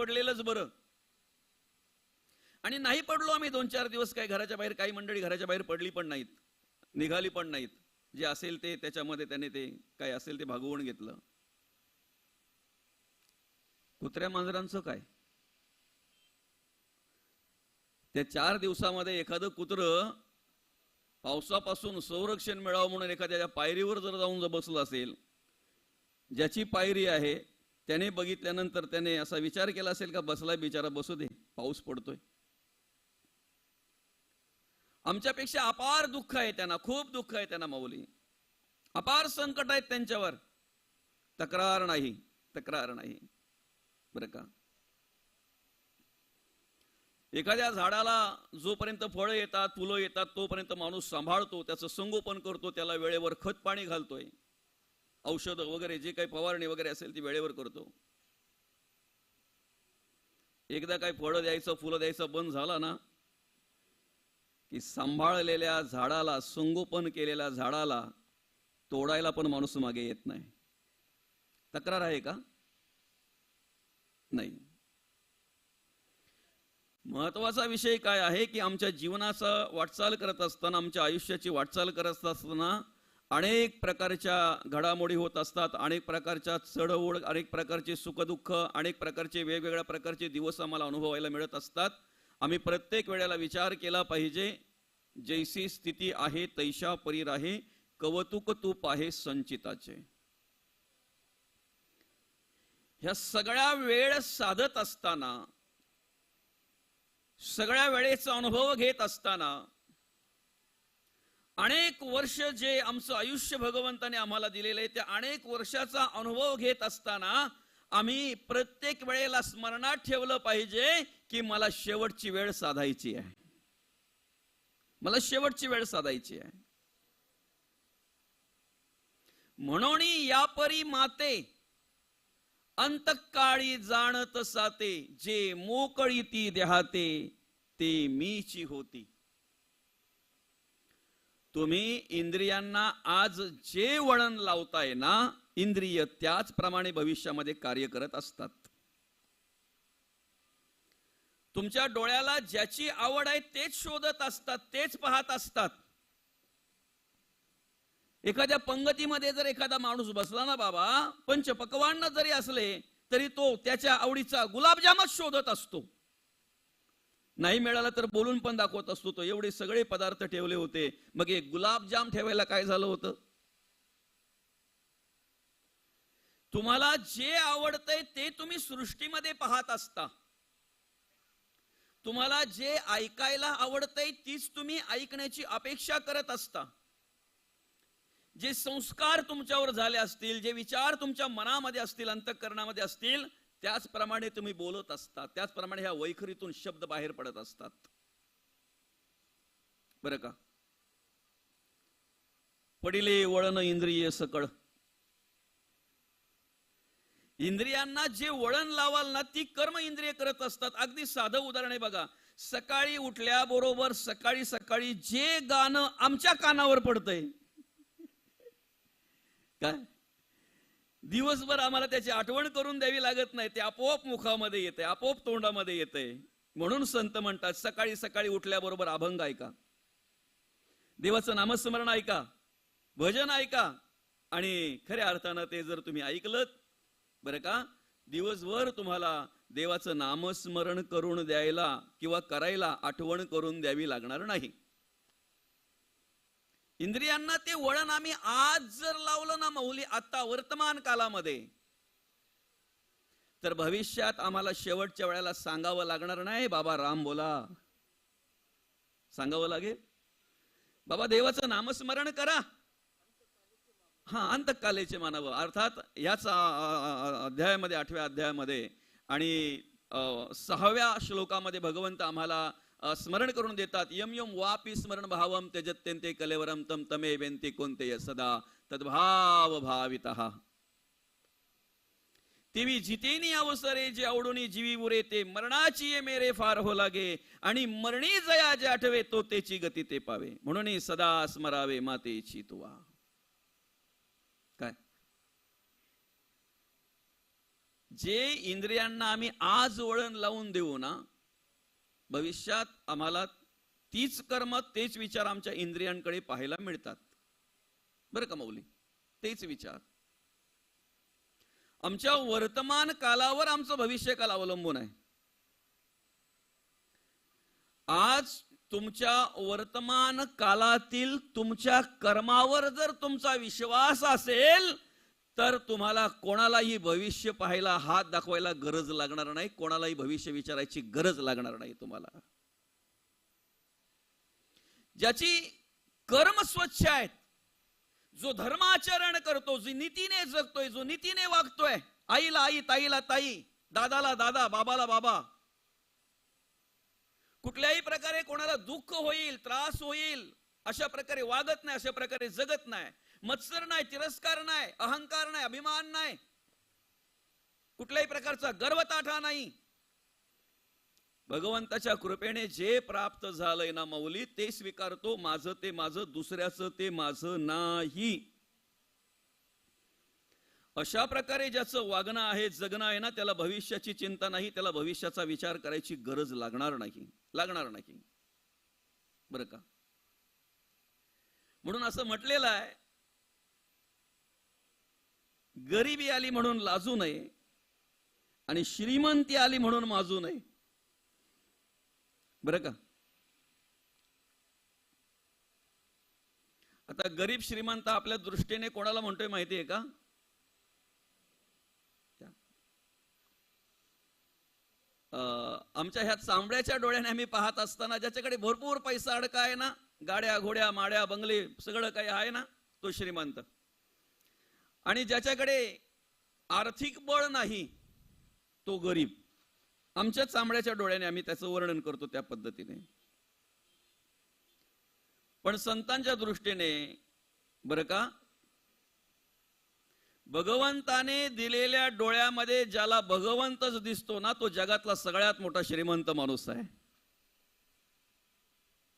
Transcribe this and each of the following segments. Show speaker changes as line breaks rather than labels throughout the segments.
पडलेलंच बरं. आणि नाही पडलो आम्ही 2-4 दिवस, काय घराच्या बाहेर, काही मंडळी घराच्या बाहेर पडली पण नाहीत, निघाली पण नाहीत. जे असेल ते त्याच्यामध्ये त्याने ते काय असेल ते भागवून घेतलं. कुत्र्या मांजरांचं काय? त्या 4 दिवसामध्ये एखादं कुत्रं पावसापासून संरक्षण मिळावं म्हणून एखाद्या पायरीवर जर जाऊन बसलं असेल, ज्याची पायरी आहे त्याने बघितल्यानंतर त्याने असा विचार केला असेल का बसलाय बिचारा, बसू दे, पाऊस पडतोय. आमच्यापेक्षा अपार दुःख आहे त्यांना, खूप दुःख आहे त्यांना माऊली, अपार संकट आहेत त्यांच्यावर. तक्रार नाही, तक्रार नाही. बरं का, एखाद्या झाडाला जोपर्यंत फळं येतात, फुलं येतात, तोपर्यंत माणूस सांभाळतो, त्याचं संगोपन करतो, त्याला वेळेवर खत पाणी घालतोय, औषध वगैरे जे काही फवारणी वगैरे असेल ती वेळेवर करतो. एकदा काही फळं द्यायचं, फुलं द्यायचं बंद झाला ना, की सांभाळलेल्या झाडाला, संगोपन केलेल्या झाडाला तोडायला पण माणूस मागे येत नाही. तक्रार आहे का? नाही. महत्वाचा विषय काय आहे की आमच्या जीवनाचा वाटचाल करत असताना, आमच्या आयुष्याची वाटचाल करत असताना अनेक प्रकारच्या घडामोडी होत असतात, अनेक प्रकारच्या चढओढ, अनेक प्रकारचे सुखदुःख, अनेक प्रकारचे वेगवेगळ्या प्रकारचे दिवस आम्हाला अनुभवायला मिळत असतात. आम्ही प्रत्येक वेळेला विचार केला पाहिजे, जैसी स्थिती आहे तैशा परी राहे, कवतुक तूप आहे संचिताचे. ह्या सगळ्या वेळ साधत असताना, सगळ्या वेळेचा अनुभव घेत असताना, अनेक वर्ष जे आमचं आयुष्य भगवंताने आम्हाला दिलेलं आहे, त्या अनेक वर्षाचा अनुभव घेत असताना आम्ही प्रत्येक वेळेला स्मरणात ठेवलं पाहिजे की मला शेवटची वेळ साधायची आहे, मला शेवटची वेळ साधायची आहे. म्हणून या परी माते अंतकाळी जाणत साते, जे मोकळी ती देहाते ते मीची होती. तुम्ही इंद्रियांना आज जे वळण लावताय ना, इंद्रिय त्याचप्रमाणे भविष्यामध्ये कार्य करत असतात. तुमच्या डोळ्याला ज्याची आवड आहे तेच शोधत असतात, तेच पाहत असतात. एखाद्या पंगतीमध्ये जर एखादा माणूस बसला ना बाबा, पंचपक्वान्न जरी असले तरी तो त्याच्या आवडीचा गुलाबजामच शोधत असतो. नाही मिळाला तर बोलून पण दाखवत असतो, तो एवढे सगळे पदार्थ ठेवले होते, मग एक गुलाबजाम ठेवायला काय झालं होतं? तुम्हाला जे आवडतंय ते तुम्ही सृष्टीमध्ये पाहत असता. तुम्हाला जे ऐकायला आवडतंय तीच तुम्ही ऐकण्याची अपेक्षा करत असता. जे संस्कार तुमच्यावर झाले असतील, जे विचार तुमच्या मनामध्ये असतील, अंतःकरणामध्ये असतील, त्याचप्रमाणे तुम्ही बोलत असता, त्याचप्रमाणे ह्या वैखरीतून शब्द बाहेर पडत असतात. बरं का, पडिले वळण इंद्रिय सकळ. इंद्रियांना जे वळण लावाल ना, ती कर्म इंद्रिय करत असतात. अगदी साधं उदाहरण आहे बघा, सकाळी उठल्याबरोबर सकाळी सकाळी जे गाणं आमच्या कानावर पडतंय, काय दिवसभर आम्हाला त्याची आठवण करून द्यावी लागत नाही, ते आपोआप मुखामध्ये येते, आपोआप तोंडामध्ये येते. म्हणून संत म्हणतात, सकाळी सकाळी उठल्याबरोबर अभंग ऐका, देवाचं नामस्मरण ऐका, भजन ऐका, आणि खऱ्या अर्थानं ते जर तुम्ही ऐकलत, बरं का, दिवसभर तुम्हाला देवाचं नामस्मरण करून द्यायला किंवा करायला आठवण करून द्यावी लागणार नाही. इंद्रियांना ते वळण आम्ही आज जर लावलं ना माऊली, आता वर्तमान कालामध्ये, तर भविष्यात आम्हाला शेवटच्या वेळेला सांगावं लागणार नाही, बाबा राम बोला, सांगावं लागेल, बाबा देवाचं नामस्मरण करा. हा, अंतकालेचे मानव, अर्थात याच अध्यायामध्ये, 8व्या अध्यायामध्ये आणि 6व्या श्लोकामध्ये भगवंत आम्हाला स्मरण करून देतात, यम यम वापी स्मरण भावम त्यजत्यन्ते कलेवरम तम तमे वेंती कोणते सदा तद्भाव भावितः. तेवी जितेनी अवसरे जे आवडूनी जीवी उरे, ते मरणाची ये मेरे फार हो लागे, आणि मरणी जया जे आठवे तो तेची गती ते पावे, म्हणून सदा स्मरावे मातेची तुवा. काय जे इंद्रियांना आम्ही आज वळण लावून देऊ ना, भविष्यात आम्हाला तीच कर्म, तेच विचार आमच्या इंद्रियांकडे पाहायला मिळतात. बरं का माऊली? तेच विचार आमच्या वर्तमान कालावर आमचं भविष्यकाल अवलंबून आहे. आज तुमच्या वर्तमान कालातील तुमच्या कर्मावर जर तुमचा विश्वास असेल तर तुम्हाला कोणालाही भविष्य पाहायला, हात दाखवायला गरज लागणार नाही, कोणालाही भविष्य विचारायची गरज लागणार नाही तुम्हाला. ज्याची कर्म स्वच्छ आहेत, जो धर्माचरण करतो, जो नीतीने जगतोय, जो नीतीने वागतोय, आईला आई, ताईला ताई, दादाला दादा, बाबाला बाबा, कुठल्याही प्रकारे कोणाला दुःख होईल, त्रास होईल अशा प्रकारे वागत नाही, अशा प्रकारे जगत नाही, मत्सर नाही, तिरस्कार नाही, अहंकार नाही, अभिमान नाही, कुठल्याही प्रकारचा गर्वताठा नाही. भगवंताच्या कृपेने जे प्राप्त झालंय ना माऊली, ते स्वीकारतो. माझं ते माझं, दुसऱ्याचं ते माझं नाही. अशा प्रकारे ज्याचं वागणं आहे, जगणं आहे ना, त्याला भविष्याची चिंता नाही, त्याला भविष्याचा विचार करायची गरज लागणार नाही. बरं का? म्हणून असं म्हटलेलं आहे, गरिबी आली म्हणून लाजू नये आणि श्रीमंती आली म्हणून माजू नये. बरं का? आता गरीब श्रीमंत आपल्या दृष्टीने कोणाला म्हणतोय माहितीये का? आमच्या ह्या चांबड्याच्या डोळ्याने आम्ही पाहत असताना ज्याच्याकडे भरपूर पैसा अडका आहे ना, गाड्या घोड्या माड्या बंगले सगळं काही आहे ना, तो श्रीमंत. आणि ज्याच्याकडे आर्थिक बळ नाही तो गरीब. आमच्या चांबड्याच्या डोळ्याने आम्ही त्याचं वर्णन करतो त्या पद्धतीने. पण संतांच्या दृष्टीने बरं का, भगवंताने दिलेल्या डोळ्यामध्ये ज्याला भगवंतच दिसतो ना, तो जगातला सगळ्यात मोठा श्रीमंत माणूस आहे.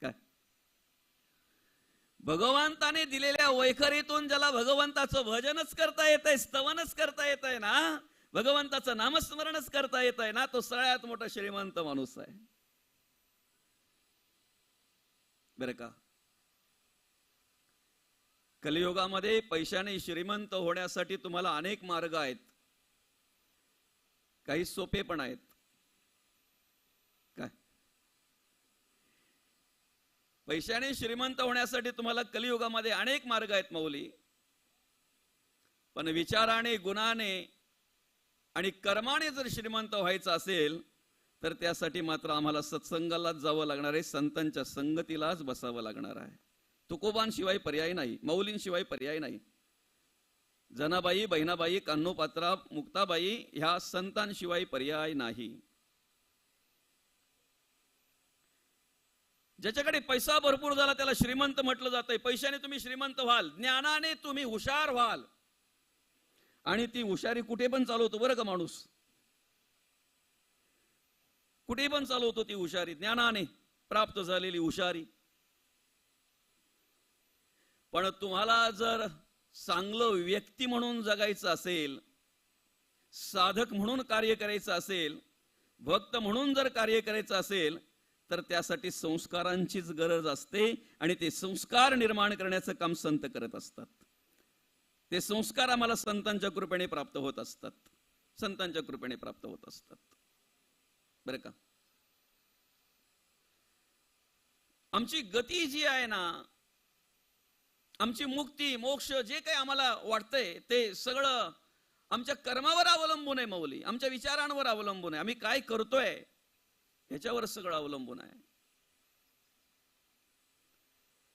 काय? भगवंताने दिलेल्या वैखरीतून ज्याला भगवंताचं भजनच करता येतंय, स्तवनच करता येतंय ना, भगवंताचं नामस्मरणच करता येतंय ना, तो सगळ्यात मोठा श्रीमंत माणूस आहे. बरं का? कलियुगामध्ये पैशाने श्रीमंत होण्यासाठी तुम्हाला अनेक मार्ग आहेत, काही सोपे पण आहेत. काय? पैशाने श्रीमंत होण्यासाठी तुम्हाला कलियुगामध्ये अनेक मार्ग आहेत माऊली. पण विचाराने, गुणाने आणि कर्माने जर श्रीमंत व्हायचं असेल तर त्यासाठी मात्र आम्हाला सत्संगालाच जावं लागणार आहे, संतांच्या संगतीलाच बसावं लागणार आहे. तुकोबांशिवाय पर्याय नाही, माऊलींशिवाय पर्याय नाही. जनाबाई, बहिणाबाई, कान्होपात्रा, मुक्ताबाई ह्या संतांशिवाय पर्याय नाही. ज्याच्याकडे पैसा भरपूर झाला त्याला श्रीमंत म्हटलं जातंय. पैशाने तुम्ही श्रीमंत व्हाल, ज्ञानाने तुम्ही हुशार व्हाल. आणि ती हुशारी कुठे पण चालवतो बरं का माणूस, कुठे पण चालवतो ती हुशारी, ज्ञानाने प्राप्त झालेली हुशारी. पण तुम्हाला जर चांगलं व्यक्ती म्हणून जगायचं असेल, साधक म्हणून कार्य करायचं असेल, भक्त म्हणून जर कार्य करायचं असेल तर त्यासाठी संस्कारांचीच गरज असते. आणि ते संस्कार निर्माण करण्याचं काम संत करत असतात. ते संस्कार आम्हाला संतांच्या कृपेने प्राप्त होत असतात, संतांच्या कृपेने प्राप्त होत असतात. बरं का? आमची गती जी आहे ना, आमची मुक्ती, मोक्ष जे काही आम्हाला वाटतंय ते सगळं आमच्या कर्मावर अवलंबून आहे माऊली, आमच्या विचारांवर अवलंबून आहे. आम्ही काय करतोय ह्याच्यावर सगळं अवलंबून आहे.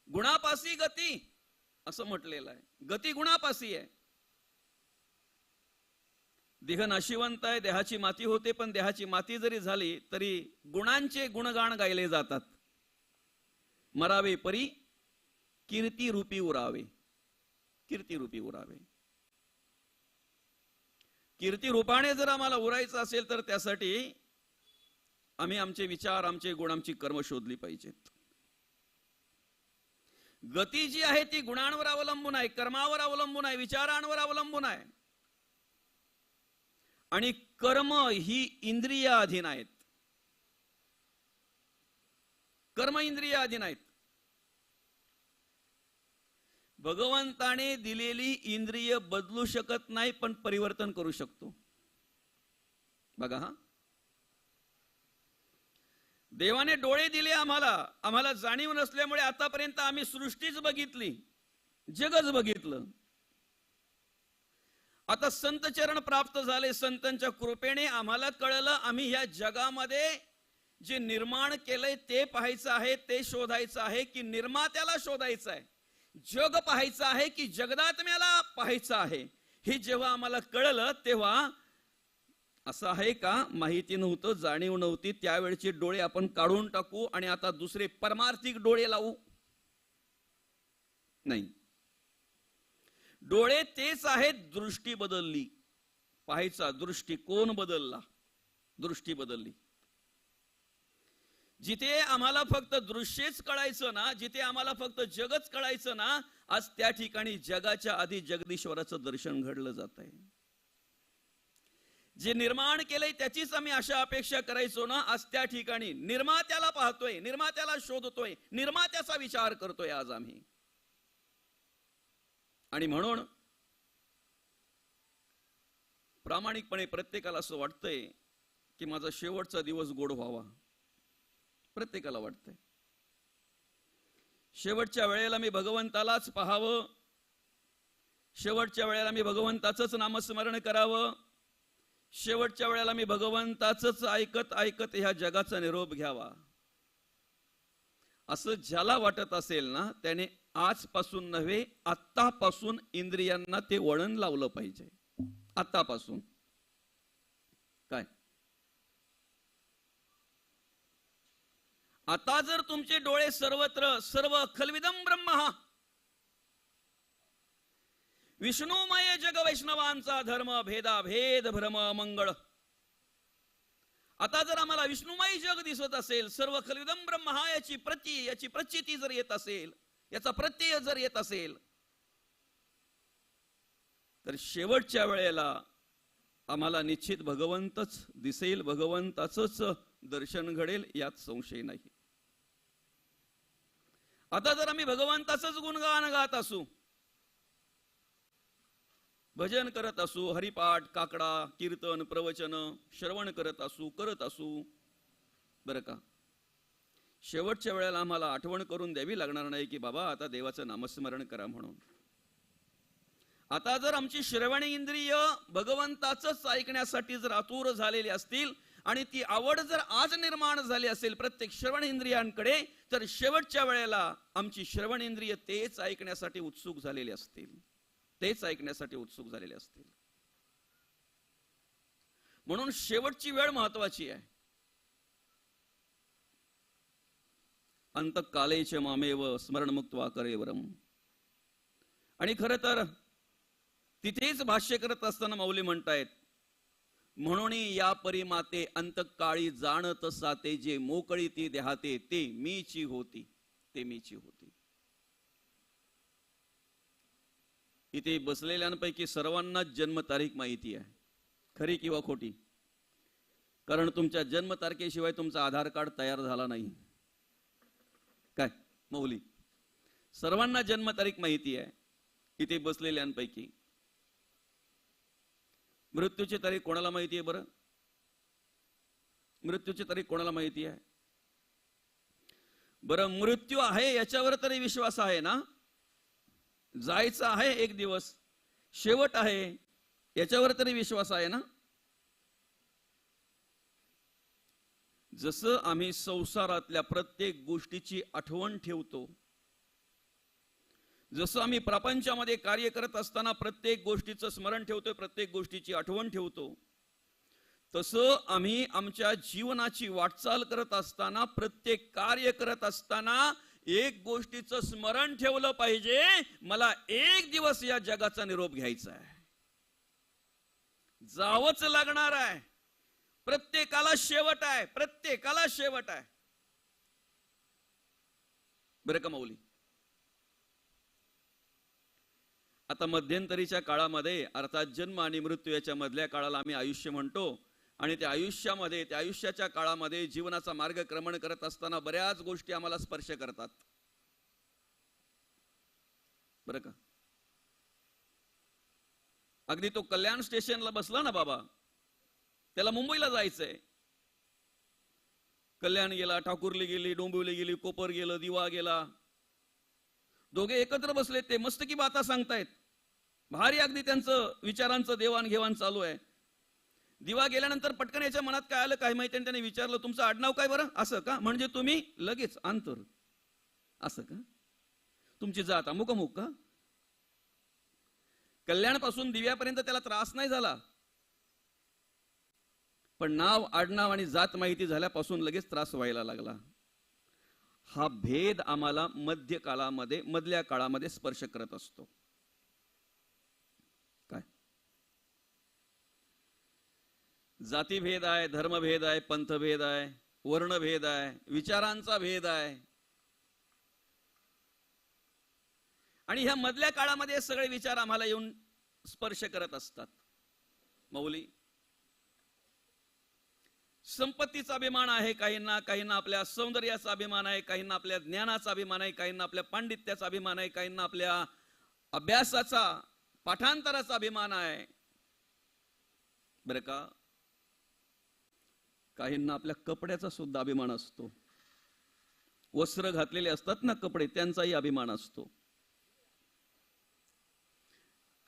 गुणापासी गती असं म्हटलेलं आहे. गती गुणापासी आहे. देह नाशिवंत आहे, देहाची माती होते, पण देहाची माती जरी झाली तरी गुणांचे गुणगान गायले जातात. मरावे परी कीर्ती रूपी उरावे, कीर्ती रूपी उरावे. कीर्ती रूपाने जर आम्हाला उरायचं असेल तर त्यासाठी आम्ही आमचे विचार, आमचे गुण, आमची कर्म शोधली पाहिजेत. गती जी आहे ती गुणांवर अवलंबून आहे, कर्मावर अवलंबून आहे, विचारांवर अवलंबून आहे. आणि कर्म ही इंद्रियाधीन आहेत. कर्म इंद्रियाधीन आहेत. भगवंताने दिलेली इंद्रिय बदलू शकत नाही, पण परिवर्तन करू शकतो. बघा, हा देवाने डोळे दिले आम्हाला जाणीव नसल्यामुळे आतापर्यंत आम्ही सृष्टीच बघितली, जगच बघितलं. आता संत चरण प्राप्त झाले, संतांच्या कृपेने आम्हाला कळलं आम्ही ह्या जगामध्ये जे निर्माण केलंय ते पाहायचं आहे, ते शोधायचं आहे की निर्मात्याला शोधायचं आहे, जग पाहायचं आहे की जगदात्म्याला पाहायचं आहे. हे जेव्हा आम्हाला कळलं तेव्हा असं आहे का, माहिती नव्हतं, जाणीव नव्हती, त्यावेळचे डोळे आपण काढून टाकू आणि आता दुसरे परमार्थिक डोळे लावू? नाही, डोळे तेच आहेत, दृष्टी बदलली. पाहायचा दृष्टिकोन बदलला, दृष्टी बदलली. जिथे आम्हाला फक्त दृश्यच कळायचं ना, जिथे आम्हाला फक्त जगच कळायचं ना, आज त्या ठिकाणी जगाच्या आधी जगदीश्वराचं दर्शन घडलं जात आहे. जे निर्माण केलंय त्याचीच आम्ही अशा अपेक्षा करायचो ना, आज त्या ठिकाणी निर्मात्याला पाहतोय, निर्मात्याला शोधतोय, निर्मात्याचा विचार करतोय आज आम्ही. आणि म्हणून प्रामाणिकपणे प्रत्येकाला असं वाटतंय की माझा शेवटचा दिवस गोड व्हावा. प्रत्येकाला वाटतंय शेवटच्या वेळेला मी भगवंतालाच पाहावं, शेवटच्या वेळेला मी भगवंताचंच नामस्मरण करावं, शेवटच्या वेळेला मी भगवंताचंच ऐकत ऐकत ह्या जगाचा निरोप घ्यावा. असं ज्याला वाटत असेल ना, त्याने आजपासून नव्हे, आत्तापासून इंद्रियांना ते वळण लावलं पाहिजे. आत्तापासून. काय आता जर तुमचे डोळे सर्वत्र सर्व खलविदम ब्रह्म, विष्णुमय जग वैष्णवांचा धर्म, भेदा भेद भ्रम मंगळ. आता जर आम्हाला विष्णुमय जग दिसत असेल, सर्व खलविदम ब्रह्म याची प्रचिती जर येत असेल, याचा प्रत्यय जर येत असेल, तर शेवटच्या वेळेला आम्हाला निश्चित भगवंतच दिसेल, भगवंताचंच दर्शन घडेल, यात संशय नाही. आता जर आम्ही भगवंताचंच गुणगान गात असू, भजन करत असू, हरिपाठ, काकडा, कीर्तन, प्रवचन श्रवण करत असू, बरं का, शेवटच्या वेळेला आम्हाला आठवण करून द्यावी लागणार नाही की बाबा आता देवाचं नामस्मरण करा म्हणून. आता जर आमची श्रवणी इंद्रिय भगवंताचंच ऐकण्यासाठी जर आतुर झालेली असतील आणि ती आवड जर आज निर्माण झाली असेल प्रत्येक श्रवण इंद्रियांकडे, तर शेवटच्या वेळेला आमची श्रवण इंद्रिय तेच ऐकण्यासाठी उत्सुक झालेली असतील, तेच ऐकण्यासाठी उत्सुक झालेले असतील. म्हणून शेवटची वेळ महत्वाची आहे. अंतकालेच मामेव स्मरणमुक्त्वा करेवरम. आणि खरं तर तिथेच भाष्य करत असताना माऊली म्हणतायत, म्हणून या परिमाते अंतकाळी जाणत साते, जे मोकळी ती देहाते, ते मीची होती, ते मीची होती. इथे बसलेल्यांपैकी सर्वांनाच जन्मतारीख माहिती आहे, खरी किंवा खोटी. कारण तुमच्या जन्मतारखेशिवाय तुमचा आधार कार्ड तयार झाला नाही. काय मौली, सर्वांना जन्मतारीख माहिती आहे इथे बसलेल्यांपैकी. मृत्यूची तारीख कोणाला माहिती आहे बरं? मृत्यूची तारीख कोणाला माहिती आहे बरं? मृत्यू आहे याच्यावर तरी विश्वास आहे ना? जायचं आहे एक दिवस, शेवट आहे याच्यावर तरी विश्वास आहे ना? जसं आम्ही संसारातल्या प्रत्येक गोष्टीची आठवण ठेवतो, जसं आम्ही प्रपंचामध्ये कार्य करत असताना प्रत्येक गोष्टीचं स्मरण ठेवतोय, प्रत्येक गोष्टीची आठवण ठेवतो, तसं आम्ही आमच्या जीवनाची वाटचाल करत असताना, प्रत्येक कार्य करत असताना एक गोष्टीचं स्मरण ठेवलं पाहिजे, मला एक दिवस या जगाचा निरोप घ्यायचा आहे, जावंच लागणार आहे. प्रत्येकाला शेवट आहे, प्रत्येकाला शेवट आहे. बरं का माऊली? आता मध्यंतरीच्या काळामध्ये अर्थात जन्म आणि मृत्यू याच्या मधल्या काळाला आम्ही आयुष्य म्हणतो, आणि त्या आयुष्यामध्ये, त्या आयुष्याच्या काळामध्ये जीवनाचा मार्गक्रमण करत असताना बऱ्याच गोष्टी आम्हाला स्पर्श करतात, बरं का. अगदी तो कल्याण स्टेशनला बसला ना बाबा, त्याला मुंबईला जायचंय. कल्याण गेला, ठाकुर्ली गेली, डोंबिवली गेली, कोपर गेलं, दिवा गेला, दोघे एकत्र बसले, ते मस्त की बाता सांगतायत, भारी अगदी त्यांचं विचारांचं देवाणघेवाण चालू आहे. दिवा गेल्यानंतर पटकन याच्या मनात काय आलं काय माहिती, त्याने विचारलं, तुमचं आडनाव काय बरं? असं का? म्हणजे तुम्ही लगेच अंतर, असं का? तुमची जात अमुक अमुक का? कल्याण पासून दिव्यापर्यंत त्याला त्रास नाही झाला, पण नाव, आडनाव आणि जात माहिती झाल्यापासून लगेच त्रास व्हायला लागला. हा भेद आम्हाला मध्य काळामध्ये, मधल्या काळामध्ये स्पर्श करत असतो. काय जातीभेद आहे, धर्मभेद आहे, पंथभेद आहे, वर्णभेद आहे, विचारांचा भेद आहे. आणि ह्या मधल्या काळामध्ये सगळे विचार आम्हाला येऊन स्पर्श करत असतात. मौली, संपत्तीचा अभिमान आहे काहींना, काहींना आपल्या सौंदर्याचा अभिमान आहे, काहींना आपल्या ज्ञानाचा अभिमान आहे, काहींना आपल्या पांडित्याचा अभिमान आहे, काहींना आपल्या अभ्यासाचा, पाठांतराचा अभिमान आहे, बरं का. काहींना आपल्या कपड्याचा सुद्धा अभिमान असतो. वस्त्र घातलेले असतात ना कपडे, त्यांचाही अभिमान असतो.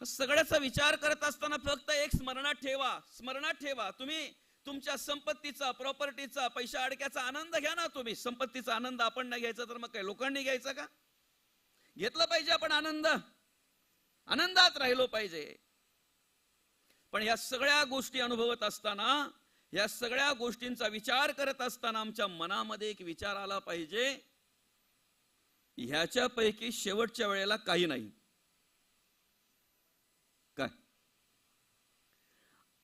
सगळ्याचा विचार करत असताना फक्त एक स्मरणात ठेवा, स्मरणात ठेवा, तुम्ही तुमच्या संपत्तीचा, प्रॉपर्टीचा, पैसा अडक्याचा आनंद घ्या ना. तुम्ही संपत्तीचा आनंद आपण नाही घ्यायचा तर मग काय लोकांनी घ्यायचा का? घेतला पाहिजे आपण आनंद, आनंदात राहिलो पाहिजे. पण या सगळ्या गोष्टी अनुभवत असताना, या सगळ्या गोष्टींचा विचार करत असताना आमच्या मनामध्ये एक विचार आला पाहिजे, ह्याच्यापैकी शेवटच्या वेळेला काही नाही. काय?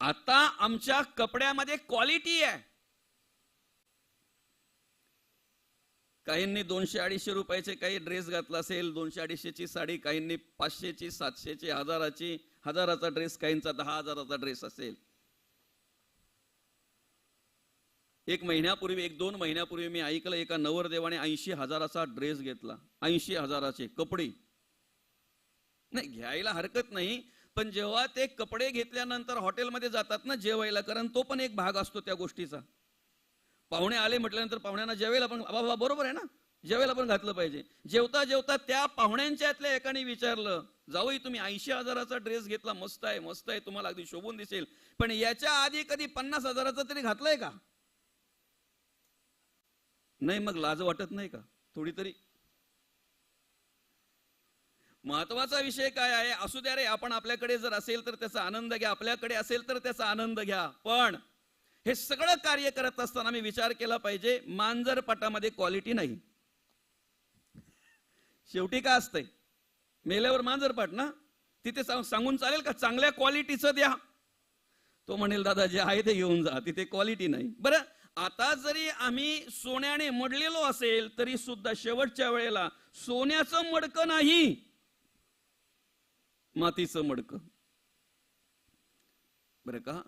आता आमच्या कपड्यामध्ये क्वालिटी आहे. काहींनी 200-250 रुपयाचे काही ड्रेस घातला असेल, 200-250ची साडी, काहींनी 500ची, 700ची, 1000ची, 1000चा ड्रेस, काहींचा 10,000चा ड्रेस असेल. एक महिन्यापूर्वी, 1-2 महिन्यापूर्वी मी ऐकलं, एका नवरदेवाने 80,000चा ड्रेस घेतला. 80,000चे कपडे. नाही, घ्यायला हरकत नाही, पण जेव्हा ते कपडे घेतल्यानंतर हॉटेलमध्ये जातात ना जेवायला, कारण तो पण एक भाग असतो त्या गोष्टीचा. पाहुणे आले म्हटल्यानंतर पाहुण्यांना जेवायला पण, बाबा बरोबर आहे ना, जेवायला पण घातलं पाहिजे. जेवता जेवता त्या पाहुण्यांच्यातल्या एकाने विचारलं, जावई तुम्ही 80,000चा ड्रेस घेतला, मस्त आहे, मस्त आहे, तुम्हाला अगदी शोभून दिसेल, पण याच्या आधी कधी 50,000चा तरी घातलंय का? नाही, मग लाज वाटत नाही का थोडी तरी? महत्वाचा विषय काय आहे? असू द्या रे, आपण आपल्याकडे जर असेल तर त्याचा आनंद घ्या, आपल्याकडे असेल तर त्याचा आनंद घ्या. पण हे सगळं कार्य करत असताना मी विचार केला पाहिजे, मांजरपटामध्ये क्वालिटी नाही. शेवटी काय असतंय, मेल्यावर मांजरपाट ना, तिथे सांगून चालेल का चांगल्या क्वालिटीचं द्या? तो म्हणेल दादा जे आहे ते घेऊन जा, तिथे क्वालिटी नाही. बरं, आता जरी आम्ही सोन्याने मडलेलो असेल तरी सुद्धा शेवटच्या वेळेला सोन्याचं मडकं नाही, मातीचं मडकं, बरं का.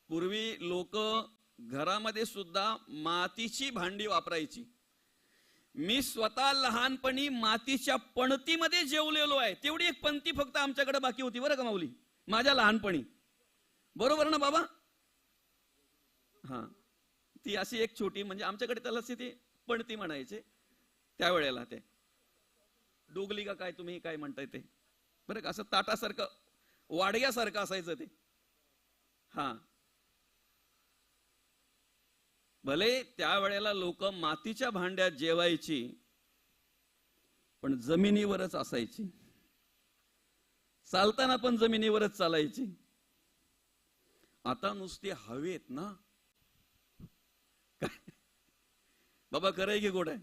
पूर्वी लोक घरामध्ये सुद्धा मातीची भांडी वापरायची. मी स्वतः लहानपणी मातीच्या पणतीमध्ये जेवलेलो आहे. तेवढी एक पंक्ती फक्त आमच्याकडे बाकी होती बरं का माऊली, माझ्या लहानपणी. बरोबर ना बाबा? हा, ती अशी एक छोटी, म्हणजे आमच्याकडे त्याला ती पणती म्हणायचे त्यावेळेला. ते डोगली का काय तुम्ही काय म्हणताय ते, बरं का, असं ताटासारखं, वाडग्यासारखं असायचं ते. हा, भले त्यावेळेला लोक मातीच्या भांड्यात जेवायची, पण जमिनीवरच असायची, चालताना पण जमिनीवरच चालायची. आता नुसती हवेत ना, काय बाबा खरंय की गोड आहे?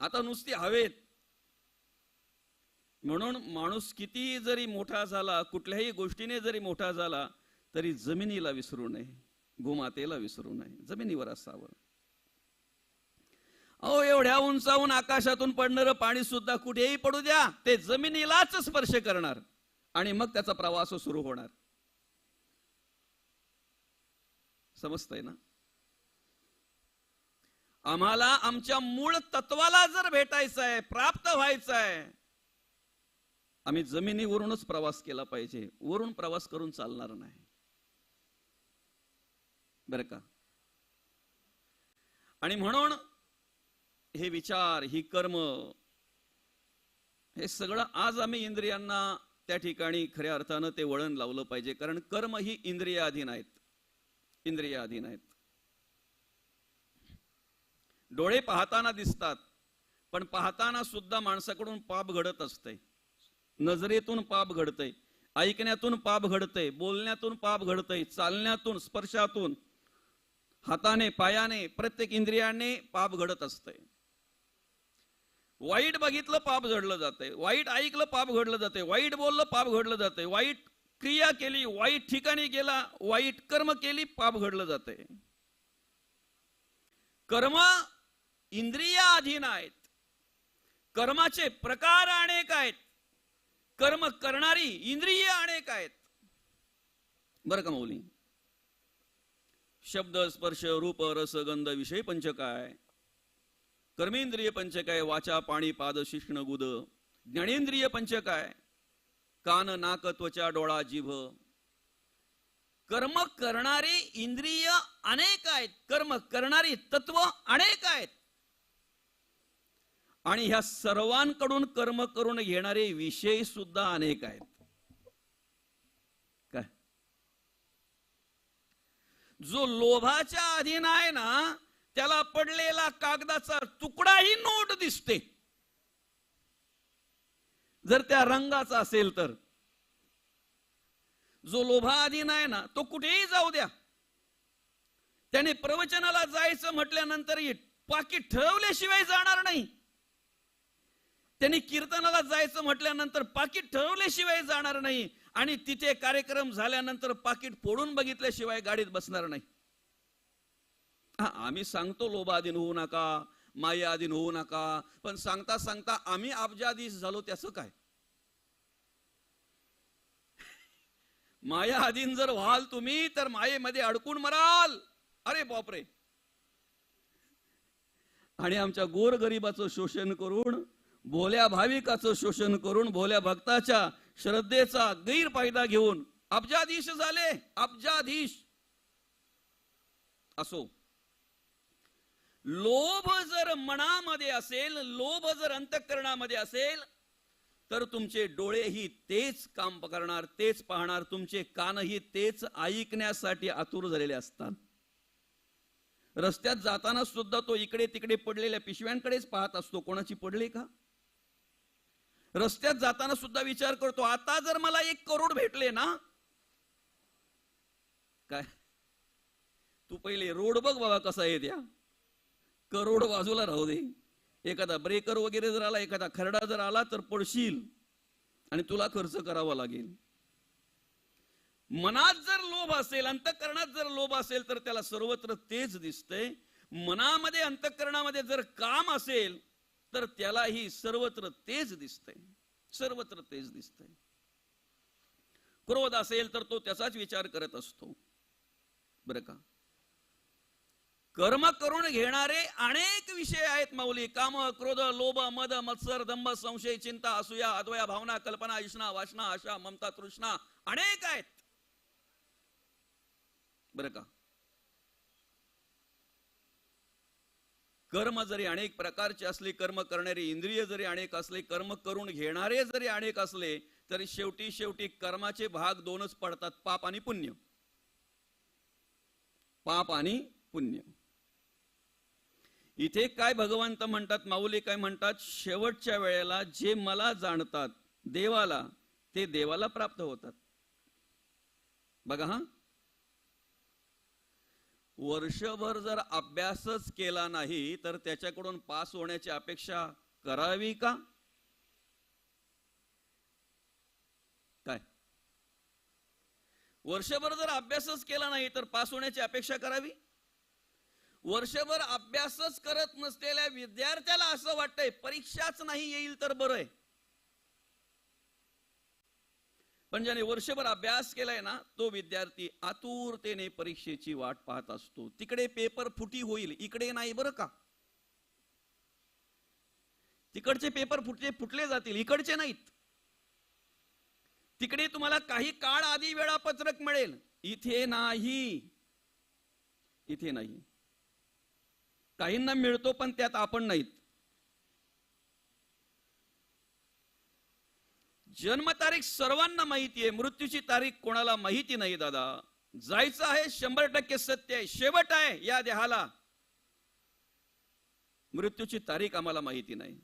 आता नुसती हवेत. म्हणून माणूस किती जरी मोठा झाला, कुठल्याही गोष्टीने जरी मोठा झाला, तरी जमिनीला विसरू नये, भूमातेला विसरू नये, जमिनीवर असावं. अहो, एवढ्या उंचावून आकाशातून पडणारं पाणी सुद्धा कुठेही पडू द्या, ते जमिनीलाच स्पर्श करणार आणि मग त्याचा प्रवास सुरू होणार. समजतंय ना? आम्हाला आमच्या मूळ तत्वाला जर भेटायचं आहे, प्राप्त व्हायचं आहे, आम्ही जमिनीवरूनच प्रवास केला पाहिजे. वरून प्रवास करून चालणार नाही, बरं का? आणि म्हणून हे विचार, ही कर्म, हे सगळं आज आम्ही इंद्रियांना त्या ठिकाणी खऱ्या अर्थानं ते वळण लावलं पाहिजे. कारण कर्म ही इंद्रियाधीन आहेत, इंद्रियाधीन आहेत. डोळे पाहताना दिसतात, पण पाहताना सुद्धा माणसाकडून पाप घडत असते. नजरेतून पाप घडतंय, ऐकण्यातून पाप घडतंय, बोलण्यातून पाप घडतंय, चालण्यातून, स्पर्शातून, हाताने, पायाने, प्रत्येक इंद्रियाने पाप घडत असतंय. वाईट बघितलं पाप घडलं जातंय, वाईट ऐकलं पाप घडलं जातंय, वाईट बोललं पाप घडलं जातंय, वाईट क्रिया केली, वाईट ठिकाणी गेला, वाईट कर्म केली, पाप घडलं जातंय. कर्म इंद्रियाधीन आहेत. कर्माचे प्रकार अनेक आहेत, कर्म करणारी इंद्रिय अनेक आहेत, बरं का मौली? शब्द, स्पर्श, रूप, रस, गंध, विषय पंचकाय. कर्मेंद्रिय पंचकाय, वाचा, पाणी, पाद, शिश्न, गुद. ज्ञानेंद्रिय पंचकाय, कान, नाक, त्वचा, डोळा, जिभ. कर्म करणारी इंद्रिय अनेक आहेत, कर्म करणारी तत्व अनेक आहेत, आणि ह्या सर्वांकडून कर्म करून घेणारे विषय सुद्धा अनेक आहेत. काय? जो लोभाच्या अधीन आहे ना, त्याला पडलेला कागदाचा तुकडाही नोट दिसते, जर त्या रंगाचा असेल तर. जो लोभाधीन आहे ना, तो कुठेही जाऊ द्या, त्याने प्रवचनाला जायचं म्हटल्यानंतर पाकीट ठरवल्याशिवाय जाणार नाही. त्यांनी कीर्तनाला जायचं म्हटल्यानंतर पाकीट ठरवल्याशिवाय जाणार नाही, आणि तिथे कार्यक्रम झाल्यानंतर पाकीट फोडून बघितल्याशिवाय गाडीत बसणार नाही. आम्ही सांगतो लोभाधीन होऊ नका, मायाधीन होऊ नका, पण सांगता सांगता आम्ही अब्जाधीश झालो, त्याचं काय? माया अधीन जर व्हाल तुम्ही, तर मायेमध्ये अडकून मराल. अरे बापरे! आणि आमच्या गोरगरिबाचं शोषण करून, भोल्या भाविकाचं शोषण करून, भोल्या भक्ताच्या श्रद्धेचा गैरफायदा घेऊन अब्जाधीश झाले, अब्जाधीश. असो, लोभ जर मनामध्ये असेल, लोभ जर अंतःकरणामध्ये असेल, तर तुमचे डोळेही तेच काम करणार, तेच पाहणार, तुमचे कानही तेच ऐकण्यासाठी आतुर झालेले असतात. रस्त्यात जाताना सुद्धा तो इकडे तिकडे पडलेल्या पिशव्यांकडेच पाहत असतो, कोणाची पडले का. रस्त्यात जाताना सुद्धा विचार करतो, आता जर मला 1 करोड भेटले ना, काय तू पहिले रोड बघ बाबा कसा आहे, त्या करोड बाजूला राहू दे. एखादा ब्रेकर वगैरे जर आला, एखादा खरडा जर आला, तर पडशील आणि तुला खर्च करावा लागेल. मनात जर लोभ असेल, अंतःकरणात जर लोभ असेल, तर त्याला सर्वत्र तेच दिसतंय. मनामध्ये, अंतःकरणामध्ये जर काम असेल, तर त्यालाही सर्वत्र तेच दिसतंय, सर्वत्र तेच दिसतंय. क्रोध असेल तर तो त्याचाच विचार करत असतो, बरं का? कर्म करून घेणारे अनेक विषय आहेत माऊली. काम, क्रोध, लोभ, मद, मत्सर, दंभ, संशय, चिंता, असूया, अद्वया, भावना, कल्पना, इष्णा, वासना, आशा, ममता, तृष्णा अनेक आहेत, बरं का? कर्म जरी अनेक प्रकारचे असले, कर्म करणारे इंद्रिय जरी अनेक असले, कर्म करून घेणारे जरी अनेक असले, तरी शेवटी कर्माचे भाग 2च पडतात, पाप आणि पुण्य. पाप आणि पुण्य. इथे काय भगवंत म्हणतात, माऊली काय म्हणतात, शेवटच्या वेळेला जे मला जाणतात देवाला, ते देवाला प्राप्त होतात. बघा, हा वर्षभर जर अभ्यासच केला नाही, तर त्याच्याकडून पास होण्याची अपेक्षा करावी का? काय वर्षभर जर अभ्यासच केला नाही, तर पास होण्याची अपेक्षा करावी? वर्षभर अभ्यासच करत नसलेल्या विद्यार्थ्याला असं वाटतंय परीक्षाच नाही येईल तर बरं आहे. पण ज्याने वर्षभर अभ्यास केलाय ना तो विद्यार्थी आतुरतेने परीक्षेची वाट पाहत असतो. तिकडे पेपर फुटी होईल, इकडे नाही बरं का. तिकडचे पेपर फुटले जातील, इकडचे नाहीत. तिकडे तुम्हाला काही काळ आधी वेळापत्रक मिळेल, इथे नाही. इथे नाही. काहींना मिळतो पण त्यात आपण नाहीत. जन्मतारीख सर्वांना माहिती आहे, मृत्यूची तारीख कोणाला माहिती नाही. दादा जायचं आहे 100% सत्य आहे, शेवट आहे या देहाला. मृत्यूची तारीख आम्हाला माहिती नाही.